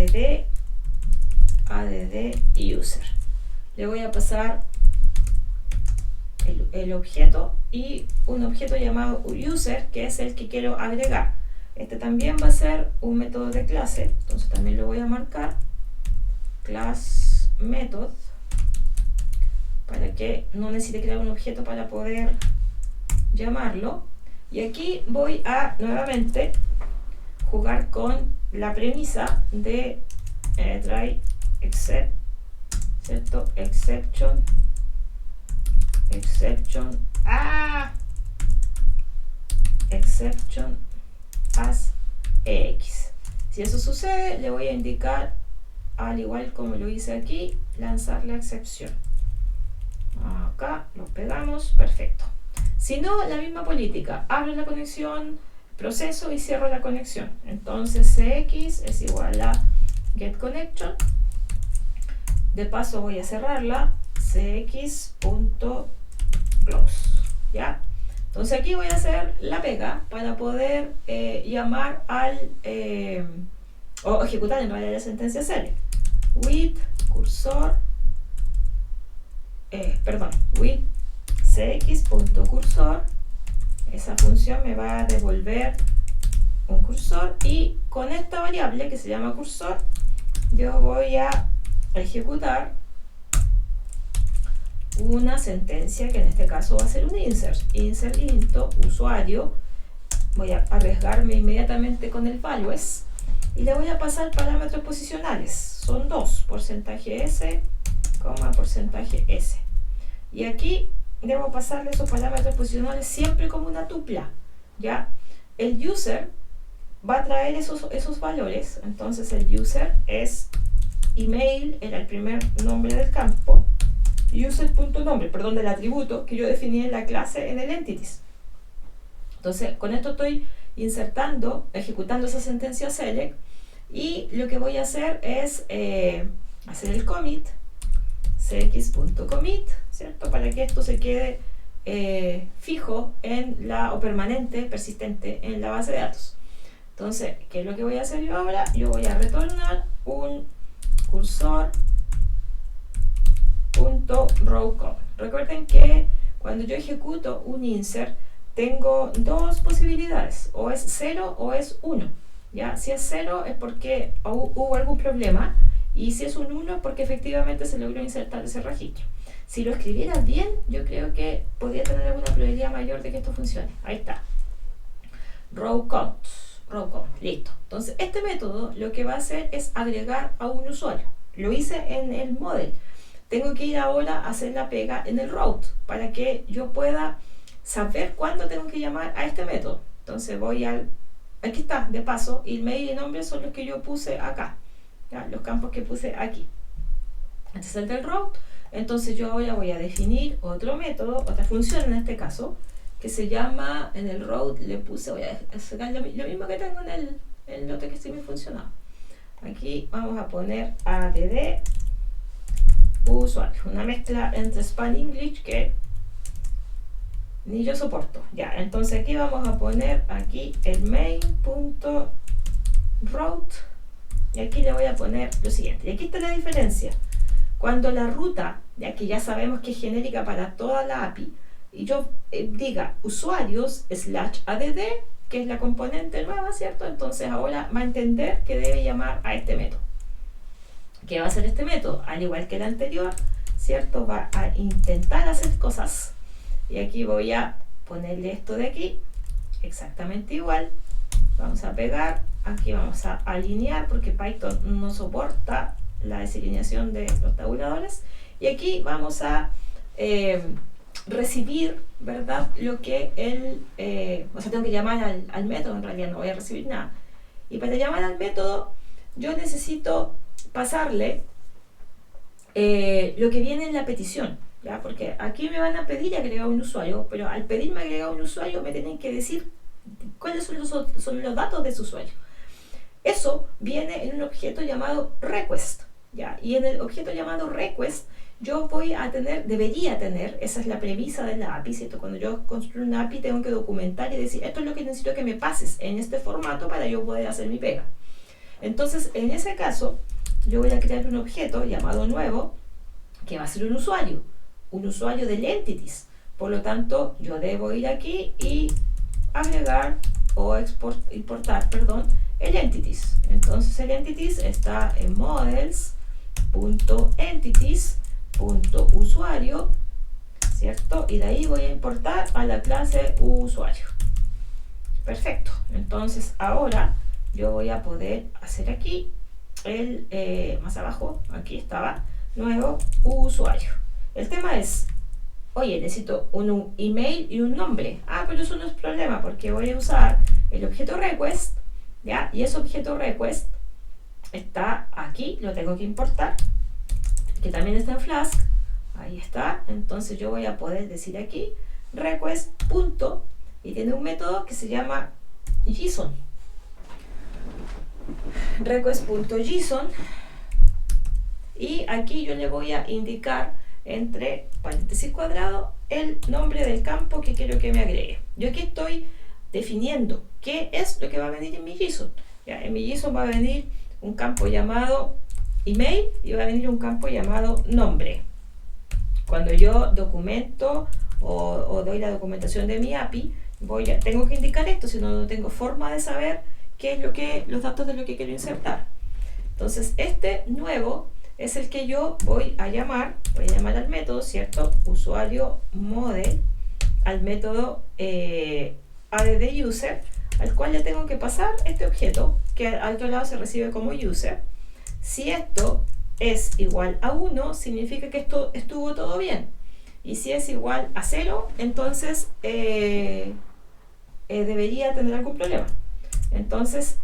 user. Le voy a pasar el objeto y un objeto llamado user, que es el que quiero agregar. Este también va a ser un método de clase, entonces también lo voy a marcar class method, para que no necesite crear un objeto para poder llamarlo. Y aquí voy a nuevamente jugar con la premisa de try except, ¿cierto? Exception as EX. Si eso sucede, le voy a indicar, al igual como lo hice aquí, lanzar la excepción. Acá lo pegamos, perfecto. Si no, la misma política, abro la conexión, proceso y cierro la conexión. Entonces CX es igual a getConnection. De paso voy a cerrarla, cx.close, ¿ya? Entonces aquí voy a hacer la pega para poder llamar o ejecutar en realidad la sentencia select with cursor, with cx.cursor. Esa función me va a devolver un cursor, y con esta variable que se llama cursor yo voy a a ejecutar una sentencia que en este caso va a ser un insert into usuario. Voy a arriesgarme inmediatamente con el values y le voy a pasar parámetros posicionales. Son dos, %s, %s. Y aquí debo pasarle esos parámetros posicionales siempre como una tupla, ¿ya? El user va a traer esos valores. Entonces el user es email, era el primer nombre del campo, user.nombre, perdón, del atributo que yo definí en la clase en el entities. Entonces con esto estoy insertando, ejecutando esa sentencia select, y lo que voy a hacer es hacer el commit, cx.commit, ¿cierto? Para que esto se quede fijo en o permanente, persistente en la base de datos. Entonces, ¿qué es lo que voy a hacer yo ahora? Yo voy a retornar un cursor.rowCom. Recuerden que cuando yo ejecuto un insert, tengo dos posibilidades, o es 0 o es 1. ¿Ya? Si es 0 es porque hubo algún problema, y si es un 1 es porque efectivamente se logró insertar ese registro. Si lo escribiera bien, yo creo que podría tener alguna probabilidad mayor de que esto funcione. Ahí está. Row count, listo. Entonces este método lo que va a hacer es agregar a un usuario. Lo hice en el model. Tengo que ir ahora a hacer la pega en el route para que yo pueda saber cuándo tengo que llamar a este método. Entonces voy aquí está, de paso, email y nombre son los que yo puse acá, ¿ya? Los campos que puse aquí. Este es el del route. Entonces yo ahora voy a definir otro método, otra función en este caso, que se llama, en el route le puse, voy a sacar lo mismo que tengo en el lote que sí me funcionaba. Aquí vamos a poner add usuario, una mezcla entre Spanish English que ni yo soporto. Ya, entonces aquí vamos a poner aquí el main.route y aquí le voy a poner lo siguiente. Y aquí está la diferencia. Cuando la ruta, ya que ya sabemos que es genérica para toda la API, y yo diga usuarios /add, que es la componente nueva, ¿cierto? Entonces ahora va a entender que debe llamar a este método. ¿Qué va a hacer este método? Al igual que el anterior, ¿cierto? Va a intentar hacer cosas. Y aquí voy a ponerle esto de aquí, exactamente igual. Vamos a pegar, aquí vamos a alinear porque Python no soporta la desalineación de los tabuladores. Y aquí vamos a recibir, ¿verdad? Lo que o sea, tengo que llamar al método, en realidad no voy a recibir nada. Y para llamar al método, yo necesito pasarle lo que viene en la petición, ¿ya? Porque aquí me van a pedir agregar un usuario, pero al pedirme agregar un usuario me tienen que decir cuáles son los datos de ese usuario. Eso viene en un objeto llamado request, ¿ya? Y en el objeto llamado request yo debería tener, esa es la premisa de la API, ¿cierto? Cuando yo construyo una API tengo que documentar y decir, esto es lo que necesito que me pases en este formato para yo poder hacer mi pega. Entonces, en ese caso, yo voy a crear un objeto llamado nuevo, que va a ser un usuario del entities. Por lo tanto, yo debo ir aquí y agregar o importar, el entities. Entonces el entities está en models.entities.usuario, ¿cierto? Y de ahí voy a importar a la clase usuario. Perfecto. Entonces ahora yo voy a poder hacer aquí más abajo, aquí estaba, nuevo usuario. El tema es, oye, necesito un email y un nombre. Pero eso no es problema porque voy a usar el objeto request, ¿ya? Y ese objeto request está aquí, lo tengo que importar, que también está en Flask. Ahí está. Entonces yo voy a poder decir aquí request punto, y tiene un método que se llama JSON. Request.json, y aquí yo le voy a indicar entre paréntesis cuadrado el nombre del campo que quiero que me agregue. Yo aquí estoy definiendo qué es lo que va a venir en mi JSON. ¿Ya? En mi JSON va a venir un campo llamado email y va a venir un campo llamado nombre. Cuando yo documento o doy la documentación de mi API, tengo que indicar esto, si no, no tengo forma de saber qué es los datos de lo que quiero insertar. Entonces este nuevo es el que yo voy a llamar al método, ¿cierto? Usuario model, al método add user, al cual le tengo que pasar este objeto, que al otro lado se recibe como user. Si esto es igual a 1, significa que esto estuvo todo bien. Y si es igual a 0, entonces debería tener algún problema. Entonces,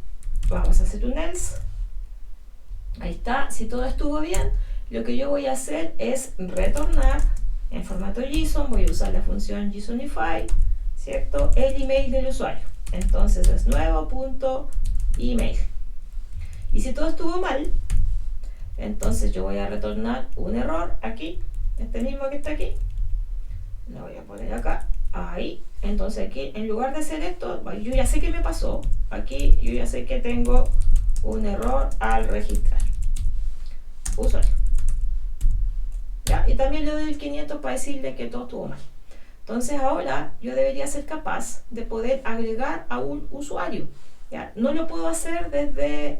vamos a hacer un else. Ahí está. Si todo estuvo bien, lo que yo voy a hacer es retornar en formato JSON. Voy a usar la función JSONify, ¿cierto? El email del usuario. Entonces es nuevo.email. Y si todo estuvo mal, entonces yo voy a retornar un error aquí, este mismo que está aquí. Lo voy a poner acá, ahí. Entonces aquí, en lugar de hacer esto, yo ya sé que me pasó. Aquí yo ya sé que tengo un error al registrar usuario. ¿Ya? Y también le doy el 500 para decirle que todo estuvo mal. Entonces ahora yo debería ser capaz de poder agregar a un usuario. ¿Ya? No lo puedo hacer desde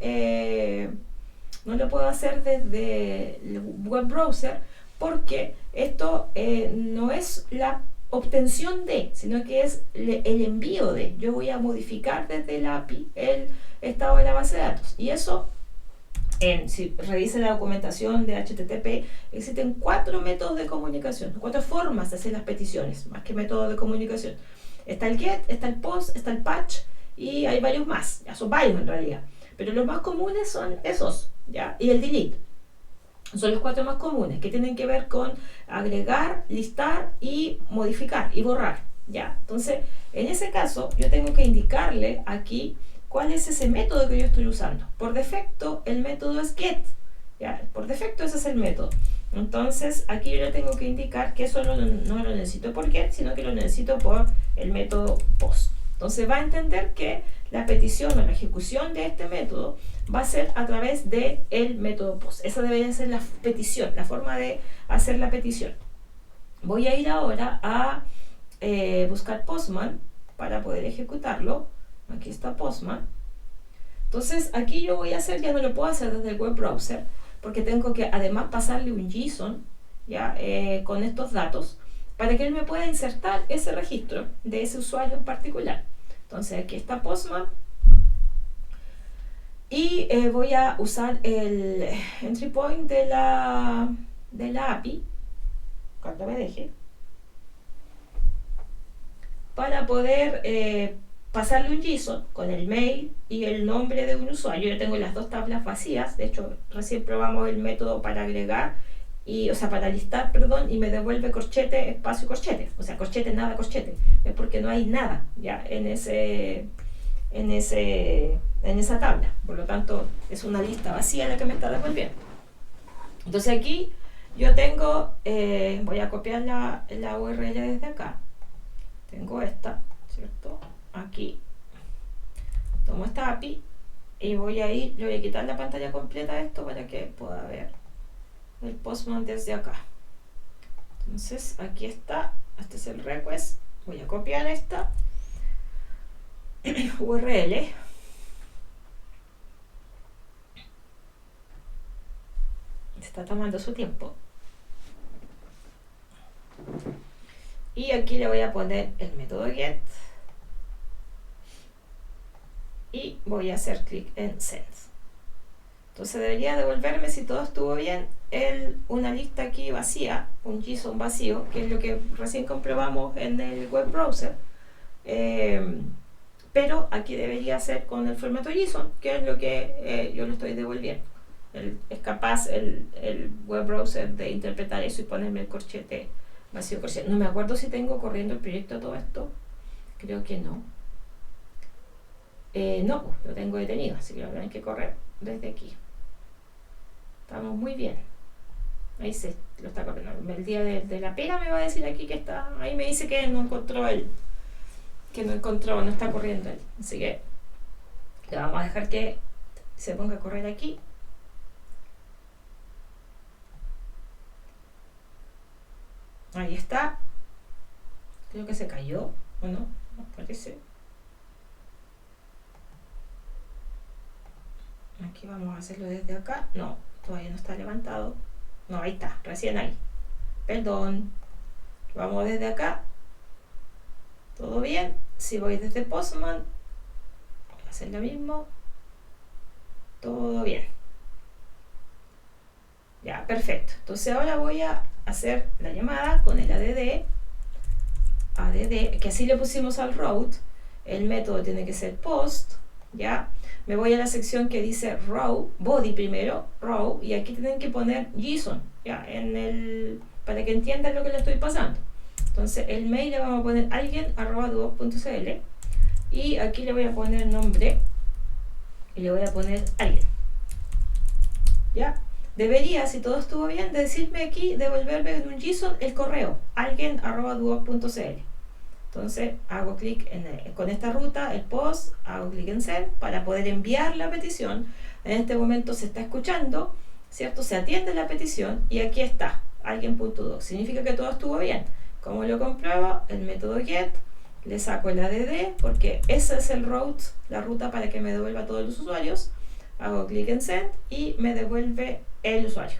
el web browser, porque esto no es la obtención de, sino que es el envío de. Yo voy a modificar desde la API el estado de la base de datos. Y eso, si revisen la documentación de HTTP, existen 4 métodos de comunicación, 4 formas de hacer las peticiones, más que métodos de comunicación. Está el GET, está el POST, está el PATCH y hay varios más. Ya son varios en realidad. Pero los más comunes son esos, ¿ya? Y el delete. Son los 4 más comunes, que tienen que ver con agregar, listar y modificar y borrar, ¿ya? Entonces, en ese caso, yo tengo que indicarle aquí cuál es ese método que yo estoy usando. Por defecto, el método es get, ¿ya? Por defecto ese es el método. Entonces, aquí yo le tengo que indicar que eso no lo necesito por get, sino que lo necesito por el método post. Entonces va a entender que la petición o la ejecución de este método va a ser a través del método post. Esa debería ser la petición, la forma de hacer la petición. Voy a ir ahora a buscar Postman para poder ejecutarlo. Aquí está Postman. Entonces aquí yo voy a hacer, ya no lo puedo hacer desde el web browser, porque tengo que además pasarle un JSON, ¿ya? Con estos datos, para que él me pueda insertar ese registro de ese usuario en particular. Entonces aquí está Postman y voy a usar el entry point de la API cuando me deje, para poder pasarle un JSON con el mail y el nombre de un usuario. Yo tengo las 2 tablas vacías. De hecho, recién probamos el método para agregar, para listar, perdón, y me devuelve corchete, espacio, corchete. O sea, corchete, nada, corchete. Es porque no hay nada ya en esa tabla. Por lo tanto, es una lista vacía la que me está devolviendo. Entonces aquí yo tengo, voy a copiar la URL desde acá. Tengo esta, ¿cierto? Aquí. Tomo esta API y le voy a quitar la pantalla completa de esto para que pueda ver el Postman desde acá. Entonces aquí está, este es el request. Voy a copiar esta URL. Está tomando su tiempo. Y aquí le voy a poner el método get. Y voy a hacer clic en send. Entonces debería devolverme, si todo estuvo bien, una lista aquí vacía, un JSON vacío, que es lo que recién comprobamos en el web browser. Pero aquí debería ser con el formato JSON, que es lo que yo le estoy devolviendo. Es capaz el web browser de interpretar eso y ponerme el corchete vacío, corchete. No me acuerdo si tengo corriendo el proyecto todo esto. Creo que no. No, lo tengo detenido, así que lo tengo que correr desde aquí. Estamos muy bien. Ahí se lo está corriendo. El día de la pega me va a decir aquí que está. Ahí me dice que no encontró no está corriendo él. Así que le vamos a dejar que se ponga a correr aquí. Ahí está. Creo que se cayó, ¿o no? No parece. Aquí vamos a hacerlo desde acá. No, todavía no está levantado. No, ahí está, recién ahí. Perdón. Vamos desde acá. Todo bien. Si voy desde Postman, voy a hacer lo mismo. Todo bien. Ya, perfecto. Entonces ahora voy a hacer la llamada con el add, que así le pusimos al route. El método tiene que ser post. Ya, me voy a la sección que dice row, body primero, row, y aquí tienen que poner JSON, ya, para que entiendan lo que le estoy pasando. Entonces el mail le vamos a poner alguien@duoc.cl y aquí le voy a poner nombre y le voy a poner alguien. Ya, debería, si todo estuvo bien, decirme aquí, devolverme en un JSON el correo alguien@duoc.cl. Entonces hago clic con esta ruta, el post, hago clic en send para poder enviar la petición. En este momento se está escuchando, ¿cierto? Se atiende la petición y aquí está, alguien.doc. Significa que todo estuvo bien. ¿Cómo lo compruebo? El método get, le saco el add porque ese es el route, la ruta para que me devuelva a todos los usuarios. Hago clic en send y me devuelve el usuario.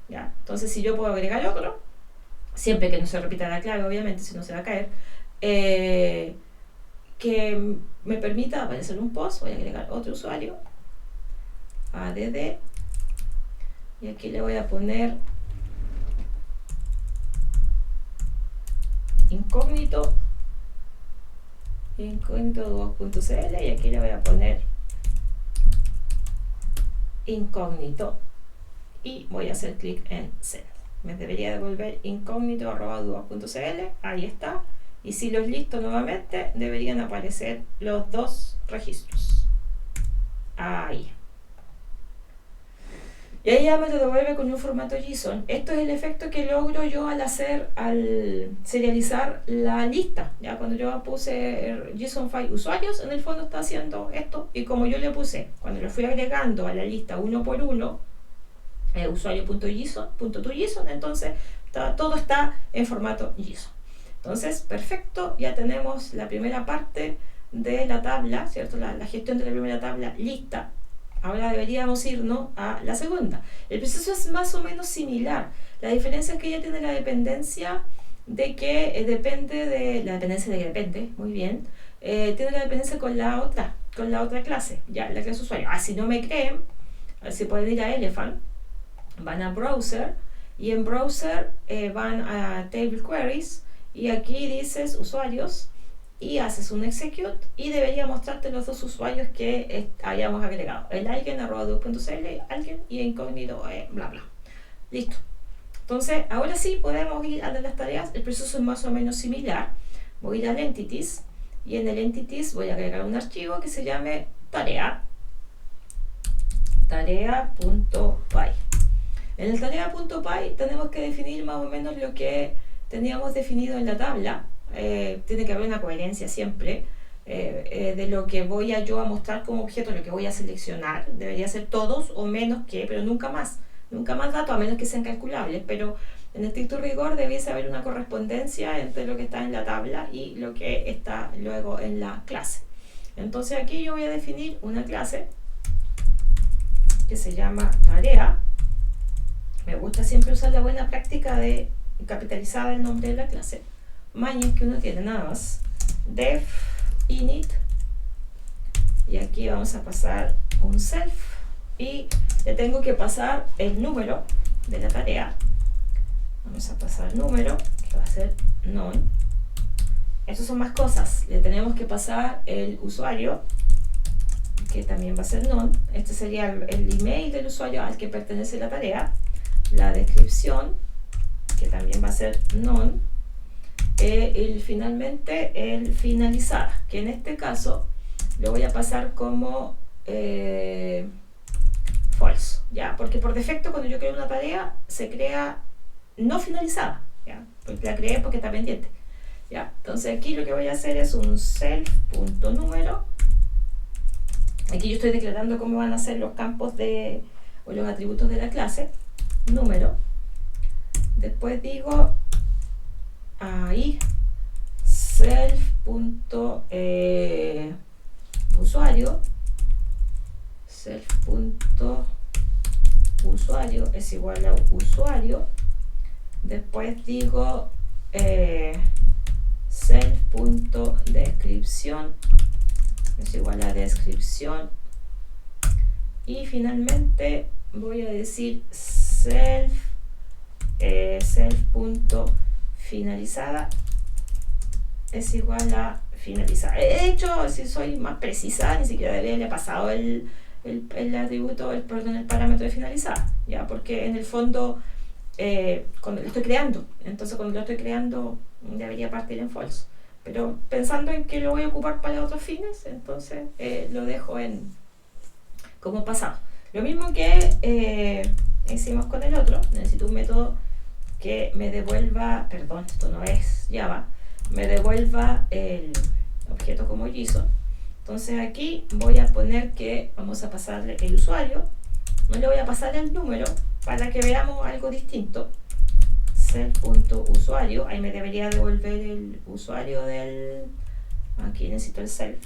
¿Ya? Entonces si yo puedo agregar otro, siempre que no se repita la clave, obviamente, si no se va a caer, que me permita aparecer un post, voy a agregar otro usuario, add, y aquí le voy a poner incógnito 2.cl y aquí le voy a poner incógnito y voy a hacer clic en send. Me debería devolver incógnito@duoc.cl, ahí está. Y si los listo nuevamente, deberían aparecer los dos registros. Ahí. Y ahí ya me lo devuelve con un formato JSON. Esto es el efecto que logro yo al serializar la lista. Ya cuando yo puse JSON file usuarios, en el fondo está haciendo esto. Y como yo le puse, cuando lo fui agregando a la lista uno por uno, usuario.json, entonces todo está en formato JSON. Entonces, perfecto, ya tenemos la primera parte de la tabla, ¿cierto? La gestión de la primera tabla lista. Ahora deberíamos irnos a la segunda. El proceso es más o menos similar. La diferencia es que ella tiene la dependencia de que depende de la dependencia de que depende, muy bien. Tiene la dependencia con la otra clase, ya la clase usuario. Si no me creen, si pueden ir a Elephant, van a Browser y en Browser van a Table Queries y aquí dices usuarios y haces un execute y debería mostrarte los dos usuarios que hayamos agregado, el alguien@duoc.cl, alguien y incógnito, bla bla. Listo. Entonces ahora sí podemos ir a las tareas. El proceso es más o menos similar. Voy a ir al entities y en el entities voy a agregar un archivo que se llame tarea.py. En el tarea.py tenemos que definir más o menos lo que teníamos definido en la tabla. Tiene que haber una coherencia siempre de lo que voy a mostrar como objeto, lo que voy a seleccionar. Debería ser todos o menos que, pero nunca más datos, a menos que sean calculables, pero en estricto rigor debiese haber una correspondencia entre lo que está en la tabla y lo que está luego en la clase. Entonces aquí yo voy a definir una clase que se llama tarea. Me gusta siempre usar la buena práctica de capitalizar el nombre de la clase. Mañas que uno tiene nada más. Def init. Y aquí vamos a pasar un self. Y le tengo que pasar el número de la tarea. Vamos a pasar número, que va a ser none. Estas son más cosas. Le tenemos que pasar el usuario, que también va a ser none. Este sería el email del usuario al que pertenece la tarea. La descripción, que también va a ser none. Finalmente el finalizar, que en este caso lo voy a pasar como false, ¿ya? Porque por defecto cuando yo creo una tarea se crea no finalizada, ¿ya? Porque la creé porque está pendiente, ¿ya? Entonces aquí lo que voy a hacer es un self.número. Aquí yo estoy declarando cómo van a ser los campos o los atributos de la clase, número. Después digo ahí self.usuario, self.usuario usuario es igual a usuario. Después digo self.descripción es igual a descripción. Y finalmente voy a decir self.finalizada es igual a finalizada. De hecho, si soy más precisa, ni siquiera debería haberle pasado el atributo, el parámetro de finalizada, ya, porque en el fondo cuando lo estoy creando, entonces cuando lo estoy creando debería partir en false, pero pensando en que lo voy a ocupar para otros fines, entonces lo dejo en como pasado. Lo mismo que hicimos con el otro. Necesito un método que me devuelva, perdón, esto no es Java, me devuelva el objeto como JSON. Entonces aquí voy a poner que vamos a pasarle el usuario, no le voy a pasar el número para que veamos algo distinto. Self.usuario, ahí me debería devolver el usuario del, aquí necesito el self,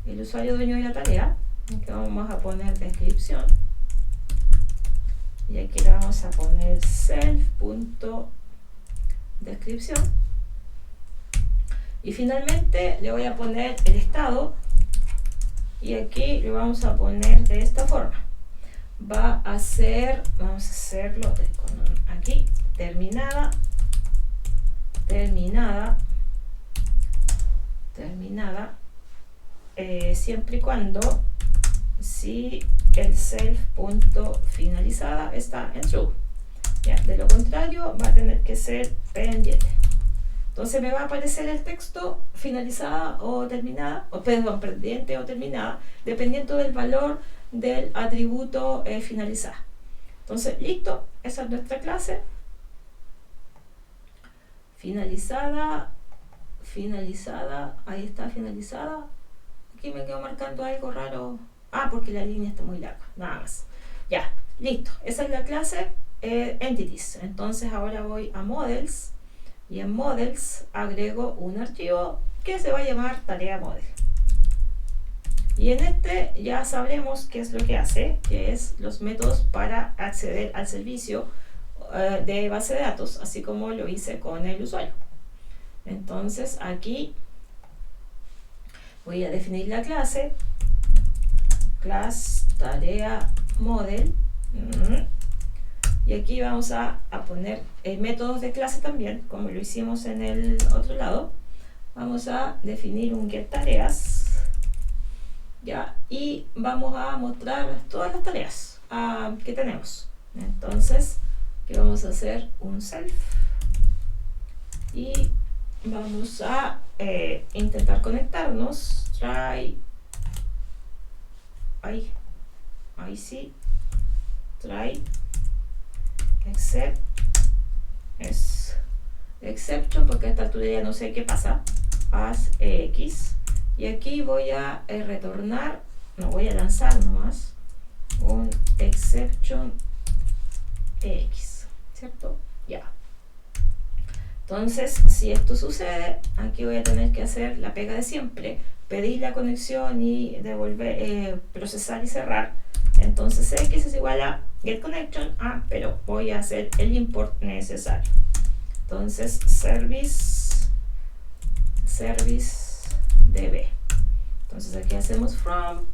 el usuario dueño de la tarea, que vamos a poner descripción, y aquí le vamos a poner self.descripción, y finalmente le voy a poner el estado, y aquí le vamos a poner de esta forma. Va a ser, vamos a hacerlo aquí, terminada, siempre y cuando si el self.finalizada está en true. Ya, de lo contrario va a tener que ser pendiente. Entonces me va a aparecer el texto finalizada o terminada, o perdón, pendiente o terminada, dependiendo del valor del atributo finalizada. Entonces, listo, esa es nuestra clase. Finalizada, ahí está finalizada. Aquí me quedo marcando algo raro. Porque la línea está muy larga, nada más. Ya, listo, esa es la clase Entities. Entonces ahora voy a Models, y en Models agrego un archivo que se va a llamar tarea model. Y en este ya sabremos qué es lo que hace, que es los métodos para acceder al servicio de base de datos, así como lo hice con el usuario. Entonces aquí voy a definir la clase, class tarea model, y aquí vamos a poner métodos de clase también, como lo hicimos en el otro lado. Vamos a definir un getTareas. Ya, y vamos a mostrar todas las tareas que tenemos. Entonces, que vamos a hacer un self y vamos a intentar conectarnos. Try, ahí sí, try exception, porque a esta altura ya no sé qué pasa, as x. Y aquí voy a retornar, no voy a lanzar nomás, un exception x, ¿cierto? Ya. Entonces, si esto sucede, aquí voy a tener que hacer la pega de siempre, pedir la conexión y devolver, procesar y cerrar. Entonces x es igual a getConnection, pero voy a hacer el import necesario. Entonces, service db. Entonces aquí hacemos from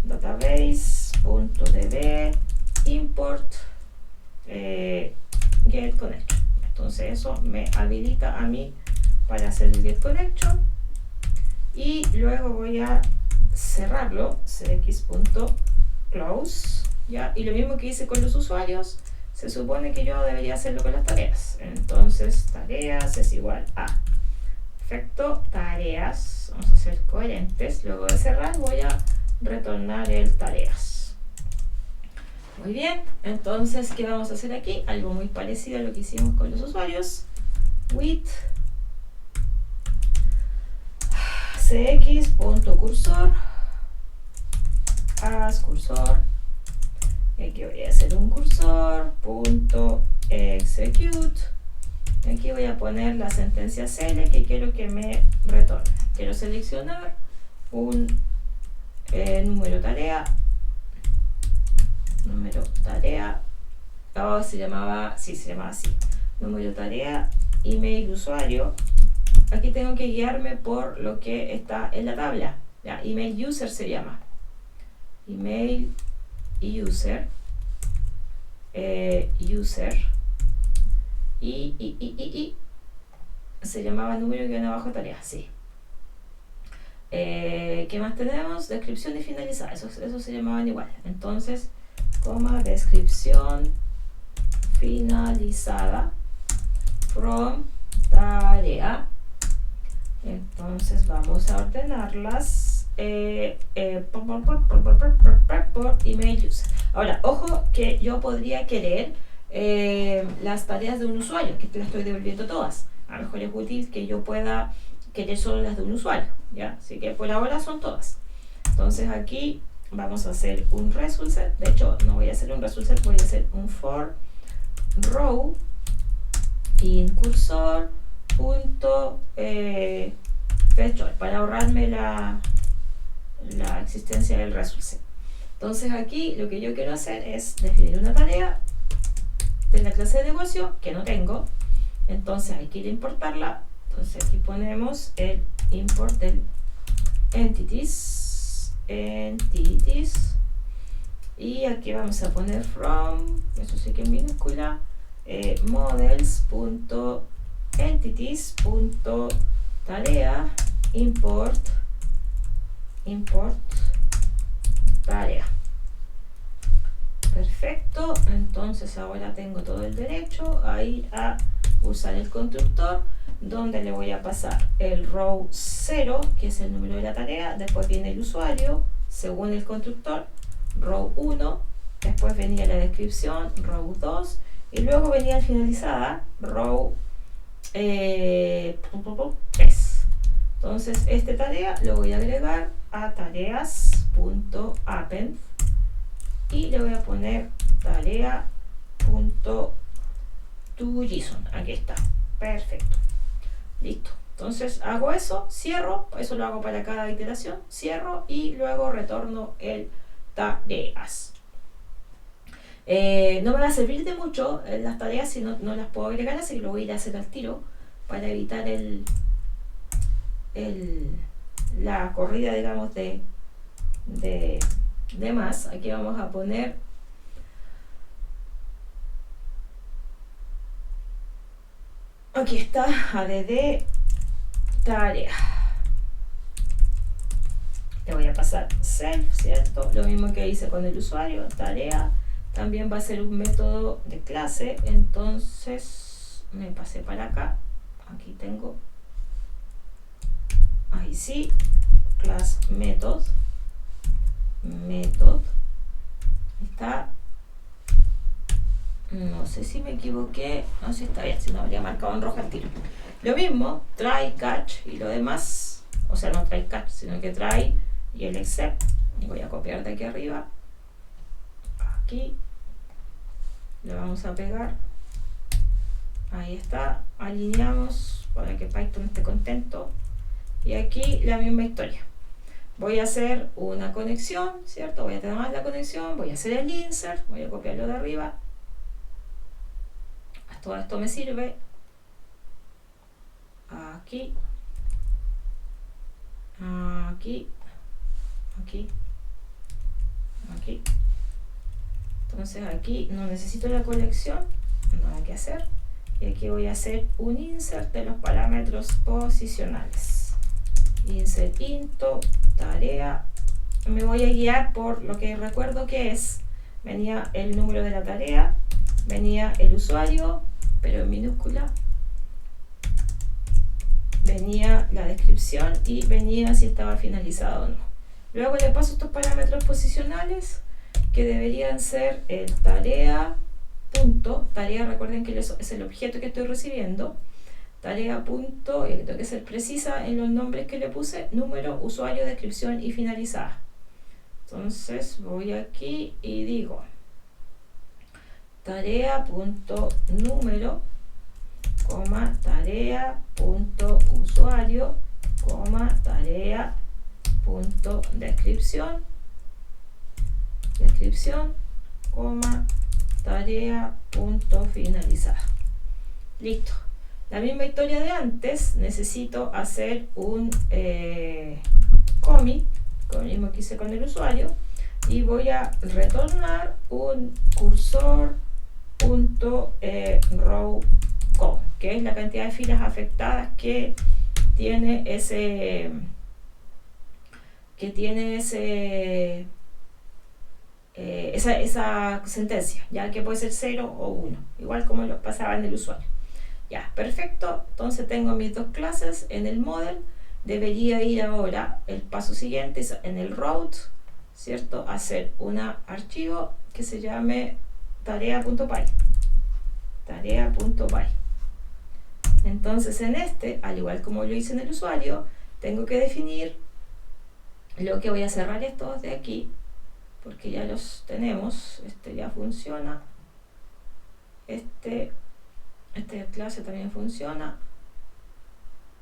database.db import getConnection. Entonces eso me habilita a mí para hacer el getConnection, y luego voy a cerrarlo, cx.close, ¿ya? Y lo mismo que hice con los usuarios, se supone que yo debería hacerlo con las tareas. Entonces, tareas es igual a, perfecto, tareas, vamos a ser coherentes. Luego de cerrar voy a retornar el tareas. Muy bien, entonces, ¿qué vamos a hacer aquí? Algo muy parecido a lo que hicimos con los usuarios. With cx.cursor as cursor, y aquí voy a hacer un cursor.execute. Aquí voy a poner la sentencia cl que quiero que me retorne. Quiero seleccionar un número tarea, oh, se llamaba así, número tarea, email usuario. Aquí tengo que guiarme por lo que está en la tabla, ya, email user se llama, email user, y se llamaba número guión abajo tarea, sí. ¿Qué más tenemos? Descripción y finalizada, eso se llamaban igual. Entonces, coma, descripción finalizada from tarea. Entonces vamos a ordenarlas por email user. Ahora, ojo que yo podría querer las tareas de un usuario, que te las estoy devolviendo todas. A lo mejor es útil que yo pueda querer solo las de un usuario, ¿ya? Así que por ahora son todas. Entonces aquí vamos a hacer un result set. De hecho, no voy a hacer un result set, voy a hacer un for row incursor punto fetch all, para ahorrarme la existencia del result set. Entonces aquí lo que yo quiero hacer es definir una tarea de la clase de negocio que no tengo, entonces hay que ir a importarla. Entonces aquí ponemos el import del entities, y aquí vamos a poner from, eso sí que en minúscula, models.entities.tarea import tarea. Perfecto, entonces ahora tengo todo el derecho a ir a usar el constructor, donde le voy a pasar el row 0, que es el número de la tarea, después viene el usuario, según el constructor, row 1, después venía la descripción, row 2, y luego venía finalizada, row 3. Entonces este tarea lo voy a agregar a tareas.append y le voy a poner tarea.toJSON. Aquí está, perfecto, listo. Entonces hago eso, cierro, eso lo hago para cada iteración, cierro y luego retorno el tareas. No me va a servir de mucho las tareas si no las puedo agregar, así que lo voy a ir a hacer al tiro para evitar la corrida, digamos, de más. Aquí vamos a poner aquí está add tarea, le voy a pasar self, ¿cierto? Lo mismo que hice con el usuario, tarea también va a ser un método de clase. Entonces me pasé para acá, aquí tengo, ahí sí, class method, está, no sé si me equivoqué, no sé si está bien, si no habría marcado en rojo al tiro. Lo mismo, try, catch y lo demás, o sea, no try catch, sino que try y el except. Y voy a copiar de aquí arriba, aquí, le vamos a pegar, ahí está, alineamos para que Python esté contento. Y aquí la misma historia. Voy a hacer una conexión, ¿cierto? Voy a tener más la conexión, voy a hacer el insert, voy a copiarlo de arriba. Todo esto me sirve. Aquí. Aquí. Aquí. Aquí. Entonces aquí no necesito la colección, nada que hacer. Y aquí voy a hacer un insert de los parámetros posicionales. Insert into tarea. Me voy a guiar por lo que recuerdo que es. Venía el número de la tarea, venía el usuario, pero en minúscula, venía la descripción y venía si estaba finalizado o no. Luego le paso estos parámetros posicionales que deberían ser el tarea punto, tarea, recuerden que es el objeto que estoy recibiendo, tarea punto, y tengo que ser precisa en los nombres que le puse, número, usuario, descripción y finalizada. Entonces voy aquí y digo tarea.número, tarea.usuario, tarea punto descripción, coma, tarea punto finalizada. Listo. La misma historia de antes, necesito hacer un commit, con lo mismo que hice con el usuario, y voy a retornar un cursor.row count, que es la cantidad de filas afectadas que tiene esa sentencia, ya que puede ser 0 o 1, igual como lo pasaba en el usuario. Ya, perfecto. Entonces tengo mis dos clases en el model. Debería ir ahora, el paso siguiente es en el route, ¿cierto? Hacer un archivo que se llame tarea.py. Entonces en este, al igual como lo hice en el usuario, tengo que definir lo que voy a cerrar estos de aquí, porque ya los tenemos. Este ya funciona. Esta clase también funciona,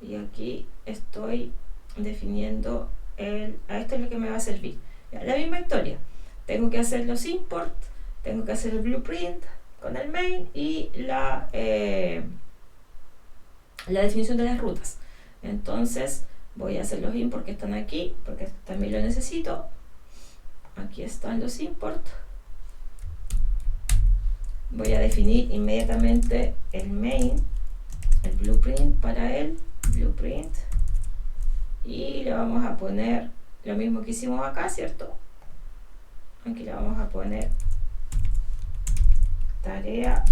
y aquí estoy definiendo esto es lo que me va a servir. Ya, la misma historia, tengo que hacer los import, tengo que hacer el blueprint con el main y la definición de las rutas. Entonces voy a hacer los import que están aquí, porque también lo necesito. Aquí están los import. Voy a definir inmediatamente el main, el blueprint para el blueprint, y le vamos a poner lo mismo que hicimos acá, ¿cierto? Aquí le vamos a poner tarea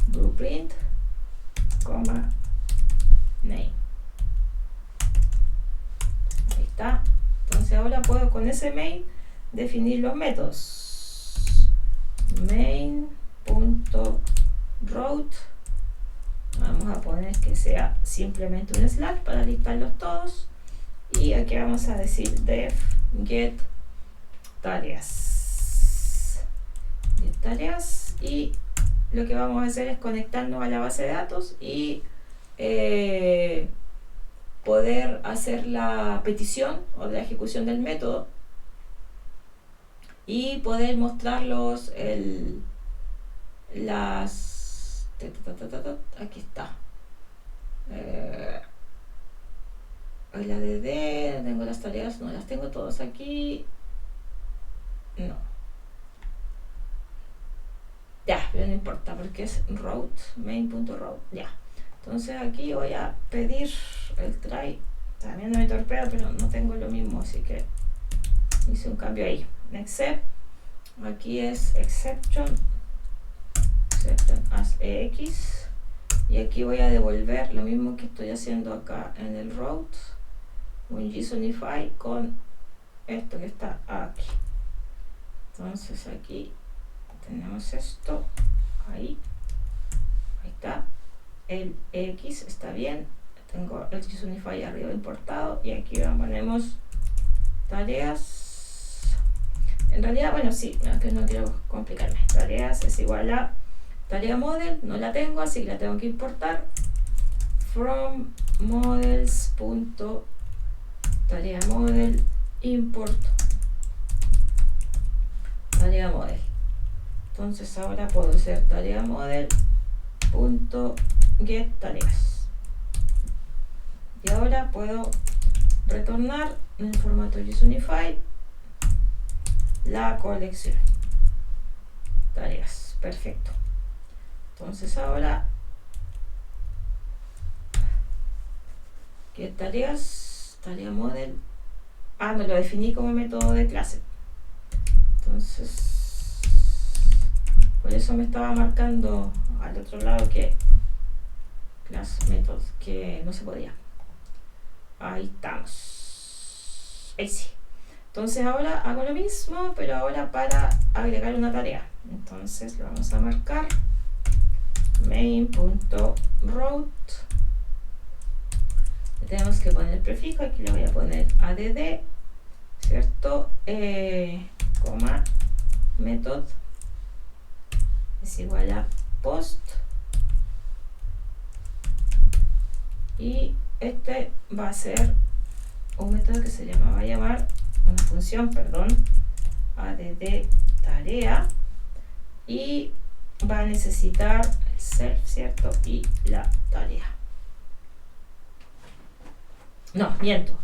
blueprint, coma, name. Ahí está. Entonces ahora puedo con ese main definir los métodos. Main.route, vamos a poner que sea simplemente un slash para listarlos todos, y aquí vamos a decir def get tareas, y lo que vamos a hacer es conectarnos a la base de datos y poder hacer la petición o la ejecución del método, y poder mostrarlos aquí está el ADD, tengo las tareas, no las tengo todas aquí, no, ya, pero no importa porque es route, main.route, ya. Entonces aquí voy a pedir el try, también no me torpea, pero no tengo lo mismo, así que hice un cambio ahí. Except, aquí es exception as EX, y aquí voy a devolver lo mismo que estoy haciendo acá en el route, un JSONify con esto que está aquí. Entonces aquí tenemos esto, ahí está, el EX está bien, tengo el JSONify arriba importado, y aquí ponemos tareas. En realidad, bueno, sí, que no quiero complicarme. Tareas es igual a tarea model, no la tengo, así que la tengo que importar. From models.tarea model import tarea model. Entonces ahora puedo hacer tarea model.get tareas. Y ahora puedo retornar en el formato JSONify la colección tareas. Perfecto. Entonces ahora ¿qué tareas? Tarea model. No lo definí como método de clase. Entonces por eso me estaba marcando al otro lado que class method, que no se podía. Ahí estamos. Ahí sí. Entonces ahora hago lo mismo, pero ahora para agregar una tarea. Entonces lo vamos a marcar main.route. Le tenemos que poner el prefijo, aquí le voy a poner add, ¿cierto? Coma method es igual a post, y este va a ser un método que se va a llamar, una función, perdón, add tarea, y va a necesitar el self, ¿cierto? Y la tarea. No, miento,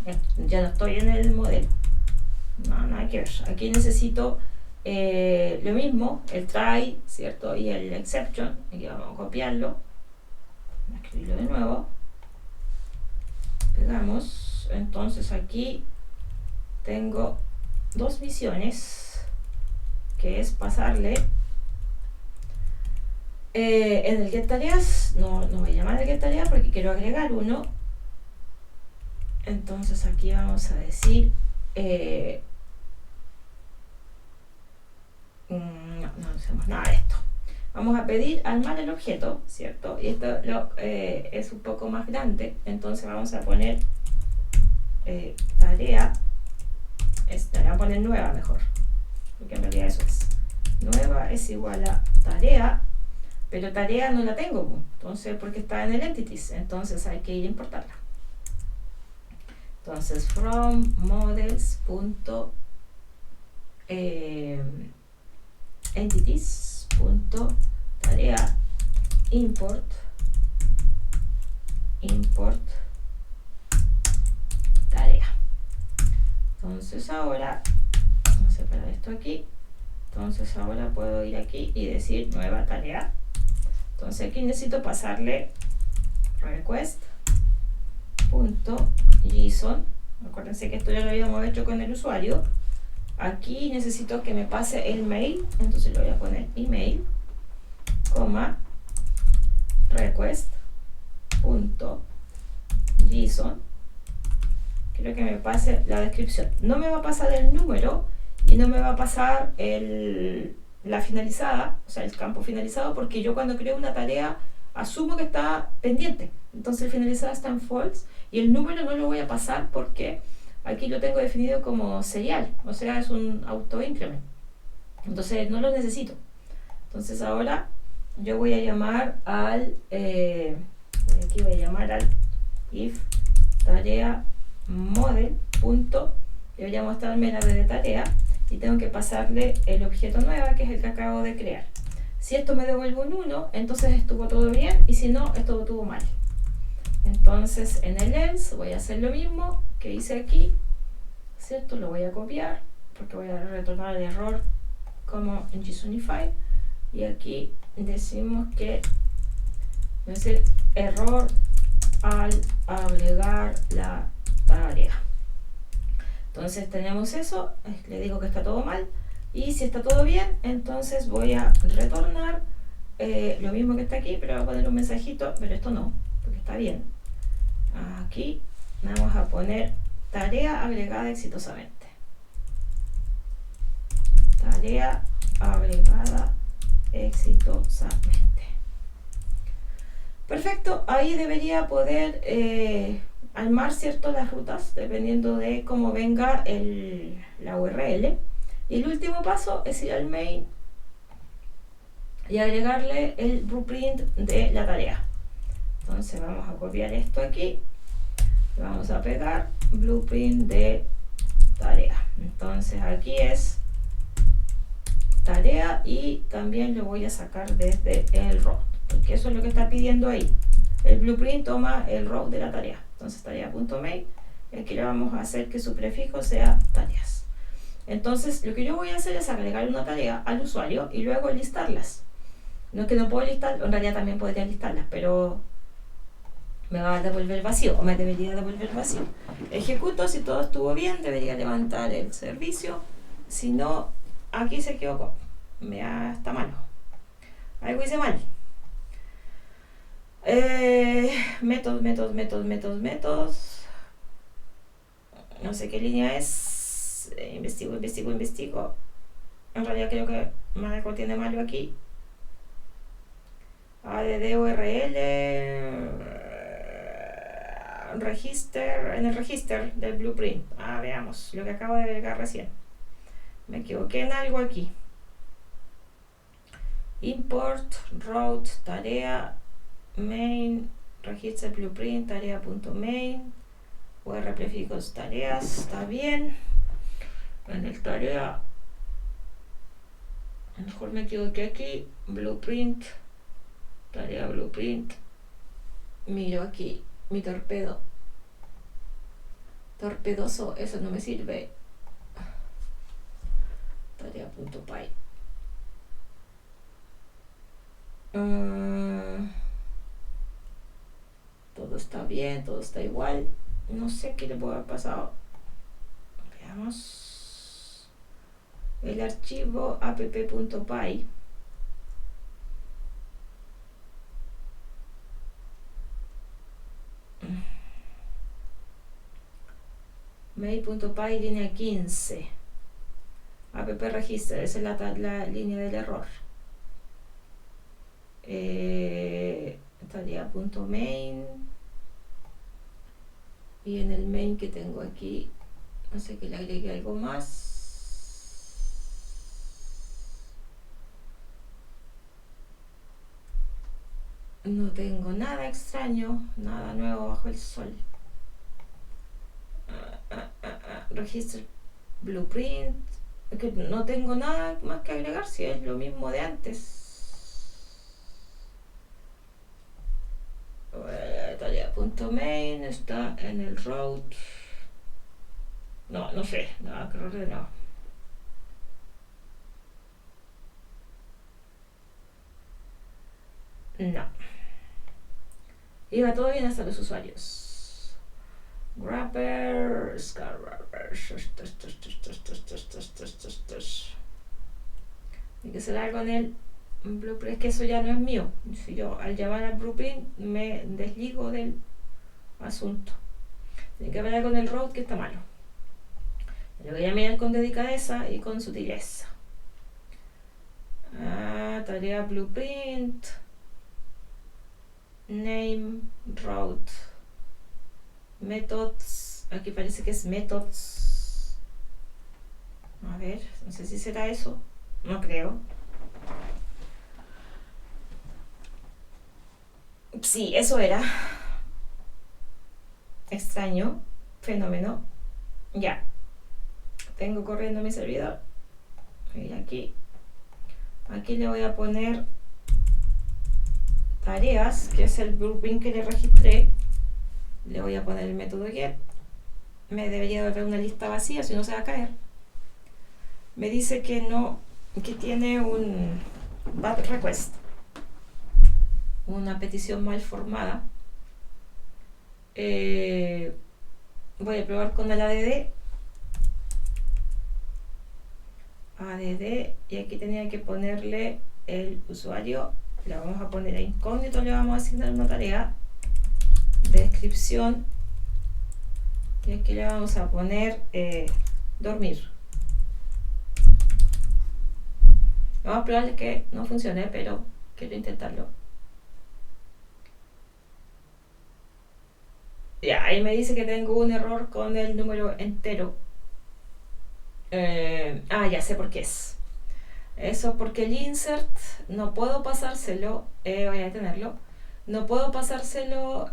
ya no estoy en el modelo. No, nada que ver. Aquí necesito lo mismo, el try, ¿cierto? Y el exception. Aquí vamos a copiarlo. Vamos a escribirlo de nuevo. Pegamos. Entonces aquí tengo dos misiones, que es pasarle en el get tareas. No voy a llamar el get tarea porque quiero agregar uno. Entonces aquí vamos a decir no hacemos nada de esto. Vamos a pedir armar el objeto, ¿cierto? Y esto es un poco más grande, entonces vamos a poner tarea, voy a poner nueva mejor, porque en realidad eso es. Nueva es igual a tarea, pero tarea no la tengo, entonces porque está en el entities, entonces hay que ir a importarla. Entonces from models. Entities tarea import tarea. Entonces ahora vamos a separar esto aquí. Entonces ahora puedo ir aquí y decir nueva tarea. Entonces aquí necesito pasarle request.json. Acuérdense que esto ya lo habíamos hecho con el usuario. Aquí necesito que me pase el mail, entonces le voy a poner email, request.json. Quiero que me pase la descripción. No me va a pasar el número y no me va a pasar la finalizada, o sea, el campo finalizado, porque yo cuando creo una tarea asumo que está pendiente. Entonces el finalizado está en false y el número no lo voy a pasar porque aquí lo tengo definido como serial, o sea, es un auto increment. Entonces no lo necesito. Entonces ahora yo voy a llamar al aquí voy a llamar al if tarea model punto, le voy a mostrarme la de tarea y tengo que pasarle el objeto nueva, que es el que acabo de crear. Si esto me devuelve un 1, entonces estuvo todo bien, y si no, esto estuvo mal. Entonces en el else voy a hacer lo mismo que hice aquí, ¿cierto? Lo voy a copiar porque voy a retornar el error como en JSONify, y aquí decimos que es el error al agregar la tarea. Entonces tenemos eso, le digo que está todo mal, y si está todo bien, entonces voy a retornar lo mismo que está aquí, pero voy a poner un mensajito, pero esto no, porque está bien. Aquí vamos a poner tarea agregada exitosamente. Tarea agregada exitosamente. Perfecto, ahí debería poder armar, ¿cierto?, las rutas dependiendo de cómo venga la URL. Y el último paso es ir al main y agregarle el blueprint de la tarea. Entonces vamos a copiar esto aquí, vamos a pegar blueprint de tarea. Entonces aquí es tarea y también lo voy a sacar desde el row, porque eso es lo que está pidiendo ahí. El blueprint toma el row de la tarea. Entonces tarea.main, aquí le vamos a hacer que su prefijo sea tareas. Entonces lo que yo voy a hacer es agregar una tarea al usuario y luego listarlas. No es que no puedo listar, en realidad también podría listarlas, pero me va a devolver vacío, o me debería devolver vacío. Ejecuto, si todo estuvo bien, debería levantar el servicio. Si no, aquí se equivocó, está malo, algo hice mal. Métodos. No sé qué línea es. Investigo. En realidad creo que algo tiene malo aquí. Add URL. Register. En el register del blueprint. Veamos lo que acabo de agregar recién. Me equivoqué en algo aquí. Import route tarea main register blueprint tarea.main UR prefijos tareas, está bien. En el tarea, a lo mejor me equivoqué aquí, blueprint, tarea blueprint, miro aquí mi torpedo, torpedoso, eso no me sirve, tarea.py. Todo está bien, todo está igual, no sé qué le puede haber pasado. Veamos el archivo app.py. mail.py línea 15, app register, esa es la línea del error. Tarea.main, y en el main que tengo aquí, no sé, que le agregué algo más. No tengo nada extraño, nada nuevo bajo el sol. Register blueprint, que no tengo nada más que agregar, si es lo mismo de antes. Tarea.main está en el route. No sé, nada que ordenar. No. Iba todo bien hasta los usuarios. Grabber, hay que hacer algo en el blueprint, es que eso ya no es mío. Si yo al llamar al blueprint me desligo del asunto. Tiene que haber algo en el route que está malo. Lo voy a mirar con delicadeza y con sutileza. Tarea blueprint, name, route, methods, aquí parece que es methods. A ver, no sé si será eso, no creo. Sí, eso era. Extraño, fenómeno. Ya. Tengo corriendo mi servidor. Y aquí le voy a poner tareas, que es el blueprint que le registré. Le voy a poner el método get. Me debería dar una lista vacía, si no se va a caer. Me dice que no, que tiene un bad request, una petición mal formada. Voy a probar con el add, y aquí tenía que ponerle el usuario. Le vamos a poner a incógnito, le vamos a asignar una tarea, descripción, y aquí le vamos a poner dormir. Lo más probable es que no funcione, pero quiero intentarlo. Ya, ahí me dice que tengo un error con el número entero. Ya sé por qué es. Eso porque el insert no puedo pasárselo, voy a detenerlo. No puedo pasárselo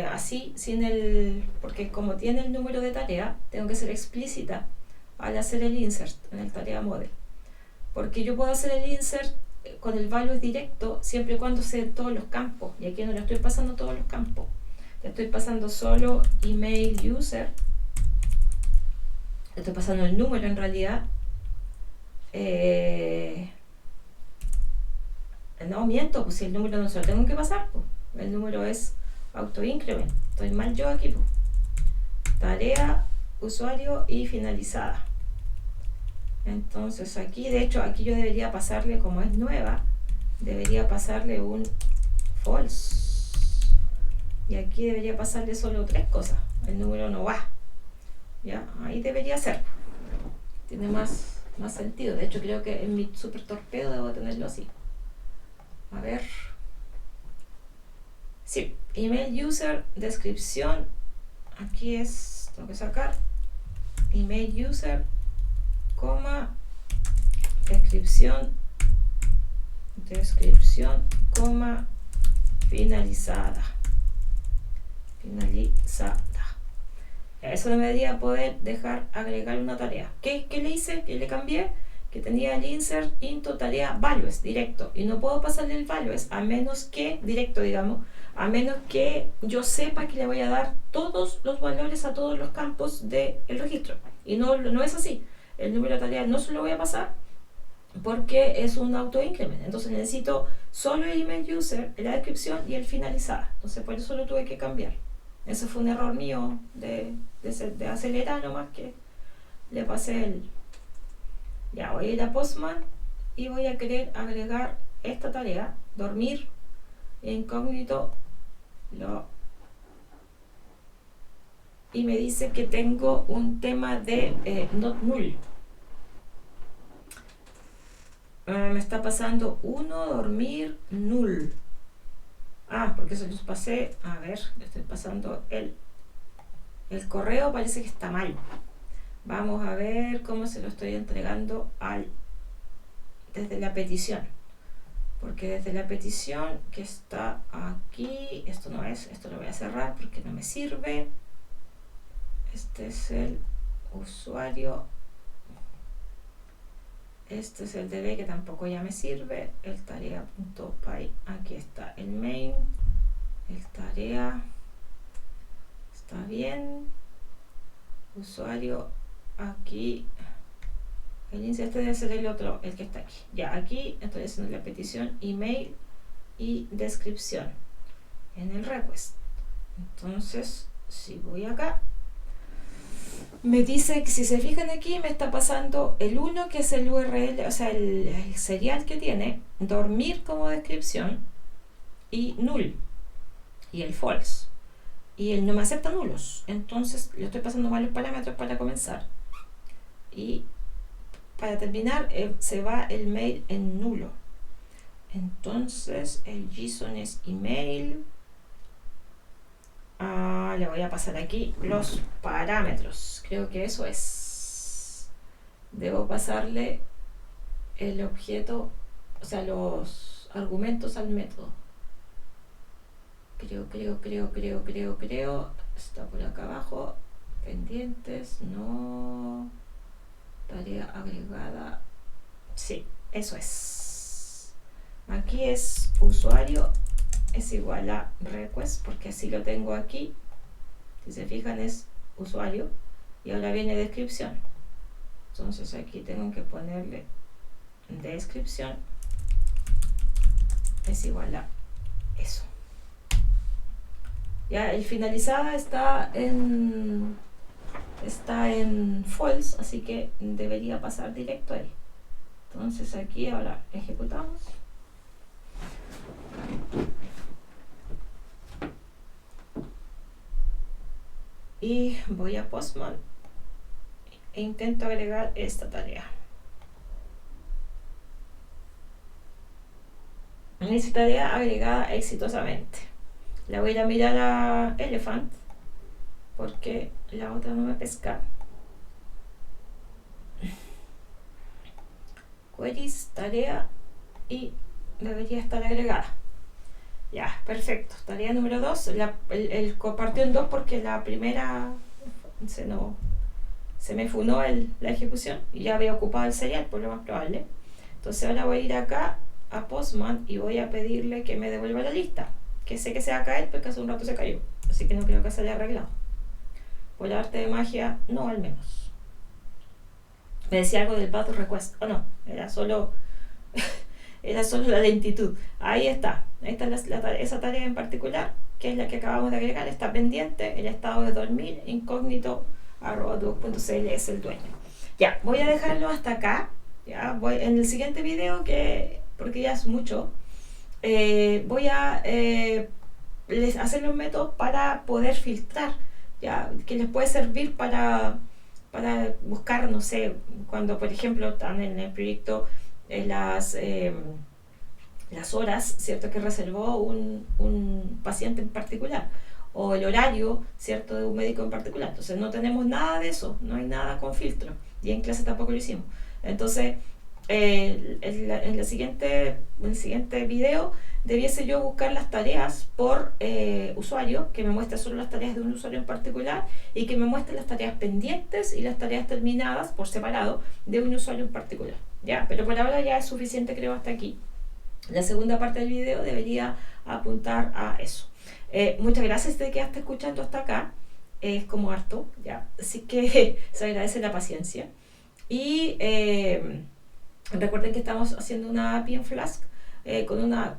así, sin el. Porque como tiene el número de tarea, tengo que ser explícita al hacer el insert en el tarea model. Porque yo puedo hacer el insert con el value directo siempre y cuando sea en todos los campos. Y aquí no le estoy pasando todos los campos. Le estoy pasando solo email user. Le estoy pasando el número en realidad. No miento, pues si el número no se lo tengo que pasar, pues. El número es auto increment. Estoy mal yo aquí, pues. Tarea, usuario y finalizada. Entonces aquí, de hecho, aquí yo debería pasarle, como es nueva, debería pasarle un false. Y aquí debería pasarle solo 3 cosas. El número no va. Ya, ahí debería ser. Tiene más sentido. De hecho, creo que en mi super torpedo debo tenerlo así. A ver. Sí, email user, descripción. Aquí es, tengo que sacar email user, coma, descripción, coma, finalizada. Eso debería poder dejar agregar una tarea. ¿Qué le hice? ¿Qué le cambié? Que tenía el insert into tarea values directo, y no puedo pasarle el values a menos que, directo digamos, a menos que yo sepa que le voy a dar todos los valores a todos los campos del registro, y no es así. El número de tarea no se lo voy a pasar porque es un auto increment, entonces necesito solo el email user, la descripción y el finalizada. Entonces por eso lo tuve que cambiar. Ese fue un error mío de acelerar nomás, que le pasé el... Ya, voy a ir a Postman y voy a querer agregar esta tarea, dormir incógnito, y me dice que tengo un tema de not null. Me está pasando uno, dormir, null. Porque se los pasé. A ver, le estoy pasando el correo, parece que está mal. Vamos a ver cómo se lo estoy entregando desde la petición. Porque desde la petición que está aquí, esto no es, esto lo voy a cerrar porque no me sirve. Este es el usuario. Este es el DB que tampoco ya me sirve. El tarea.py, aquí está el main. El tarea está bien. Usuario, aquí. El índice este debe ser el otro, el que está aquí. Ya, aquí estoy haciendo la petición, email y descripción en el request. Entonces, si voy acá, me dice que si se fijan aquí, me está pasando el 1, que es el URL, o sea, el serial que tiene, dormir como descripción, y null, y el false. Y él no me acepta nulos. Entonces, le estoy pasando mal los parámetros para comenzar. Y para terminar, se va el mail en nulo. Entonces, el JSON es email. Le voy a pasar aquí los parámetros. Creo que eso es. Debo pasarle el objeto, o sea, los argumentos al método. Creo. Está por acá abajo. Pendientes, no. Tarea agregada. Sí, eso es. Aquí es usuario es igual a request, porque así lo tengo aquí. Si se fijan, es usuario y ahora viene descripción. Entonces aquí tengo que ponerle descripción es igual a eso. Ya, el finalizada está en false, así que debería pasar directo ahí. Entonces aquí ahora ejecutamos. Y voy a Postman e intento agregar esta tarea. Esta tarea agregada exitosamente. La voy a ir a mirar a Elephant porque la otra no me pesca. Queries, tarea, y debería estar agregada. Ya, perfecto. Tarea número 2. El compartió en 2 porque la primera se me funó la ejecución y ya había ocupado el serial, por lo más probable. Entonces ahora voy a ir acá a Postman y voy a pedirle que me devuelva la lista, que sé que se va a caer porque hace un rato se cayó, así que no creo que se haya arreglado. Por arte de magia, no, al menos. Me decía algo del path request, o no, era solo la lentitud. Ahí está esa tarea en particular, que es la que acabamos de agregar, está pendiente. El estado de dormir, incógnito @duoc.cl es el dueño. Ya, voy a dejarlo hasta acá. Ya, voy en el siguiente video, porque ya es mucho, voy a hacer los métodos para poder filtrar, ya, que les puede servir para buscar, no sé, cuando por ejemplo están en el proyecto las horas, ¿cierto?, que reservó un paciente en particular, o el horario, ¿cierto?, de un médico en particular. Entonces no tenemos nada de eso, no hay nada con filtro, y en clase tampoco lo hicimos. Entonces En el siguiente video debiese yo buscar las tareas por usuario, que me muestre solo las tareas de un usuario en particular y que me muestre las tareas pendientes y las tareas terminadas por separado de un usuario en particular. Ya, pero por ahora ya es suficiente, creo, hasta aquí. La segunda parte del video debería apuntar a eso. Muchas gracias de que quedaste escuchando hasta acá. Es como harto, ya. Así que se agradece la paciencia. Y recuerden que estamos haciendo una API en Flask,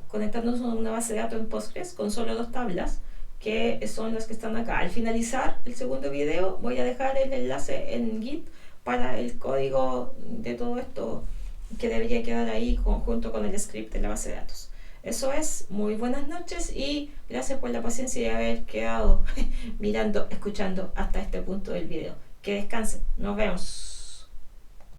conectándonos a una base de datos en Postgres con solo 2 tablas, que son las que están acá. Al finalizar el segundo video voy a dejar el enlace en Git para el código de todo esto, que debería quedar ahí junto con el script de la base de datos. Eso es, muy buenas noches y gracias por la paciencia de haber quedado mirando, escuchando hasta este punto del video. Que descansen, nos vemos.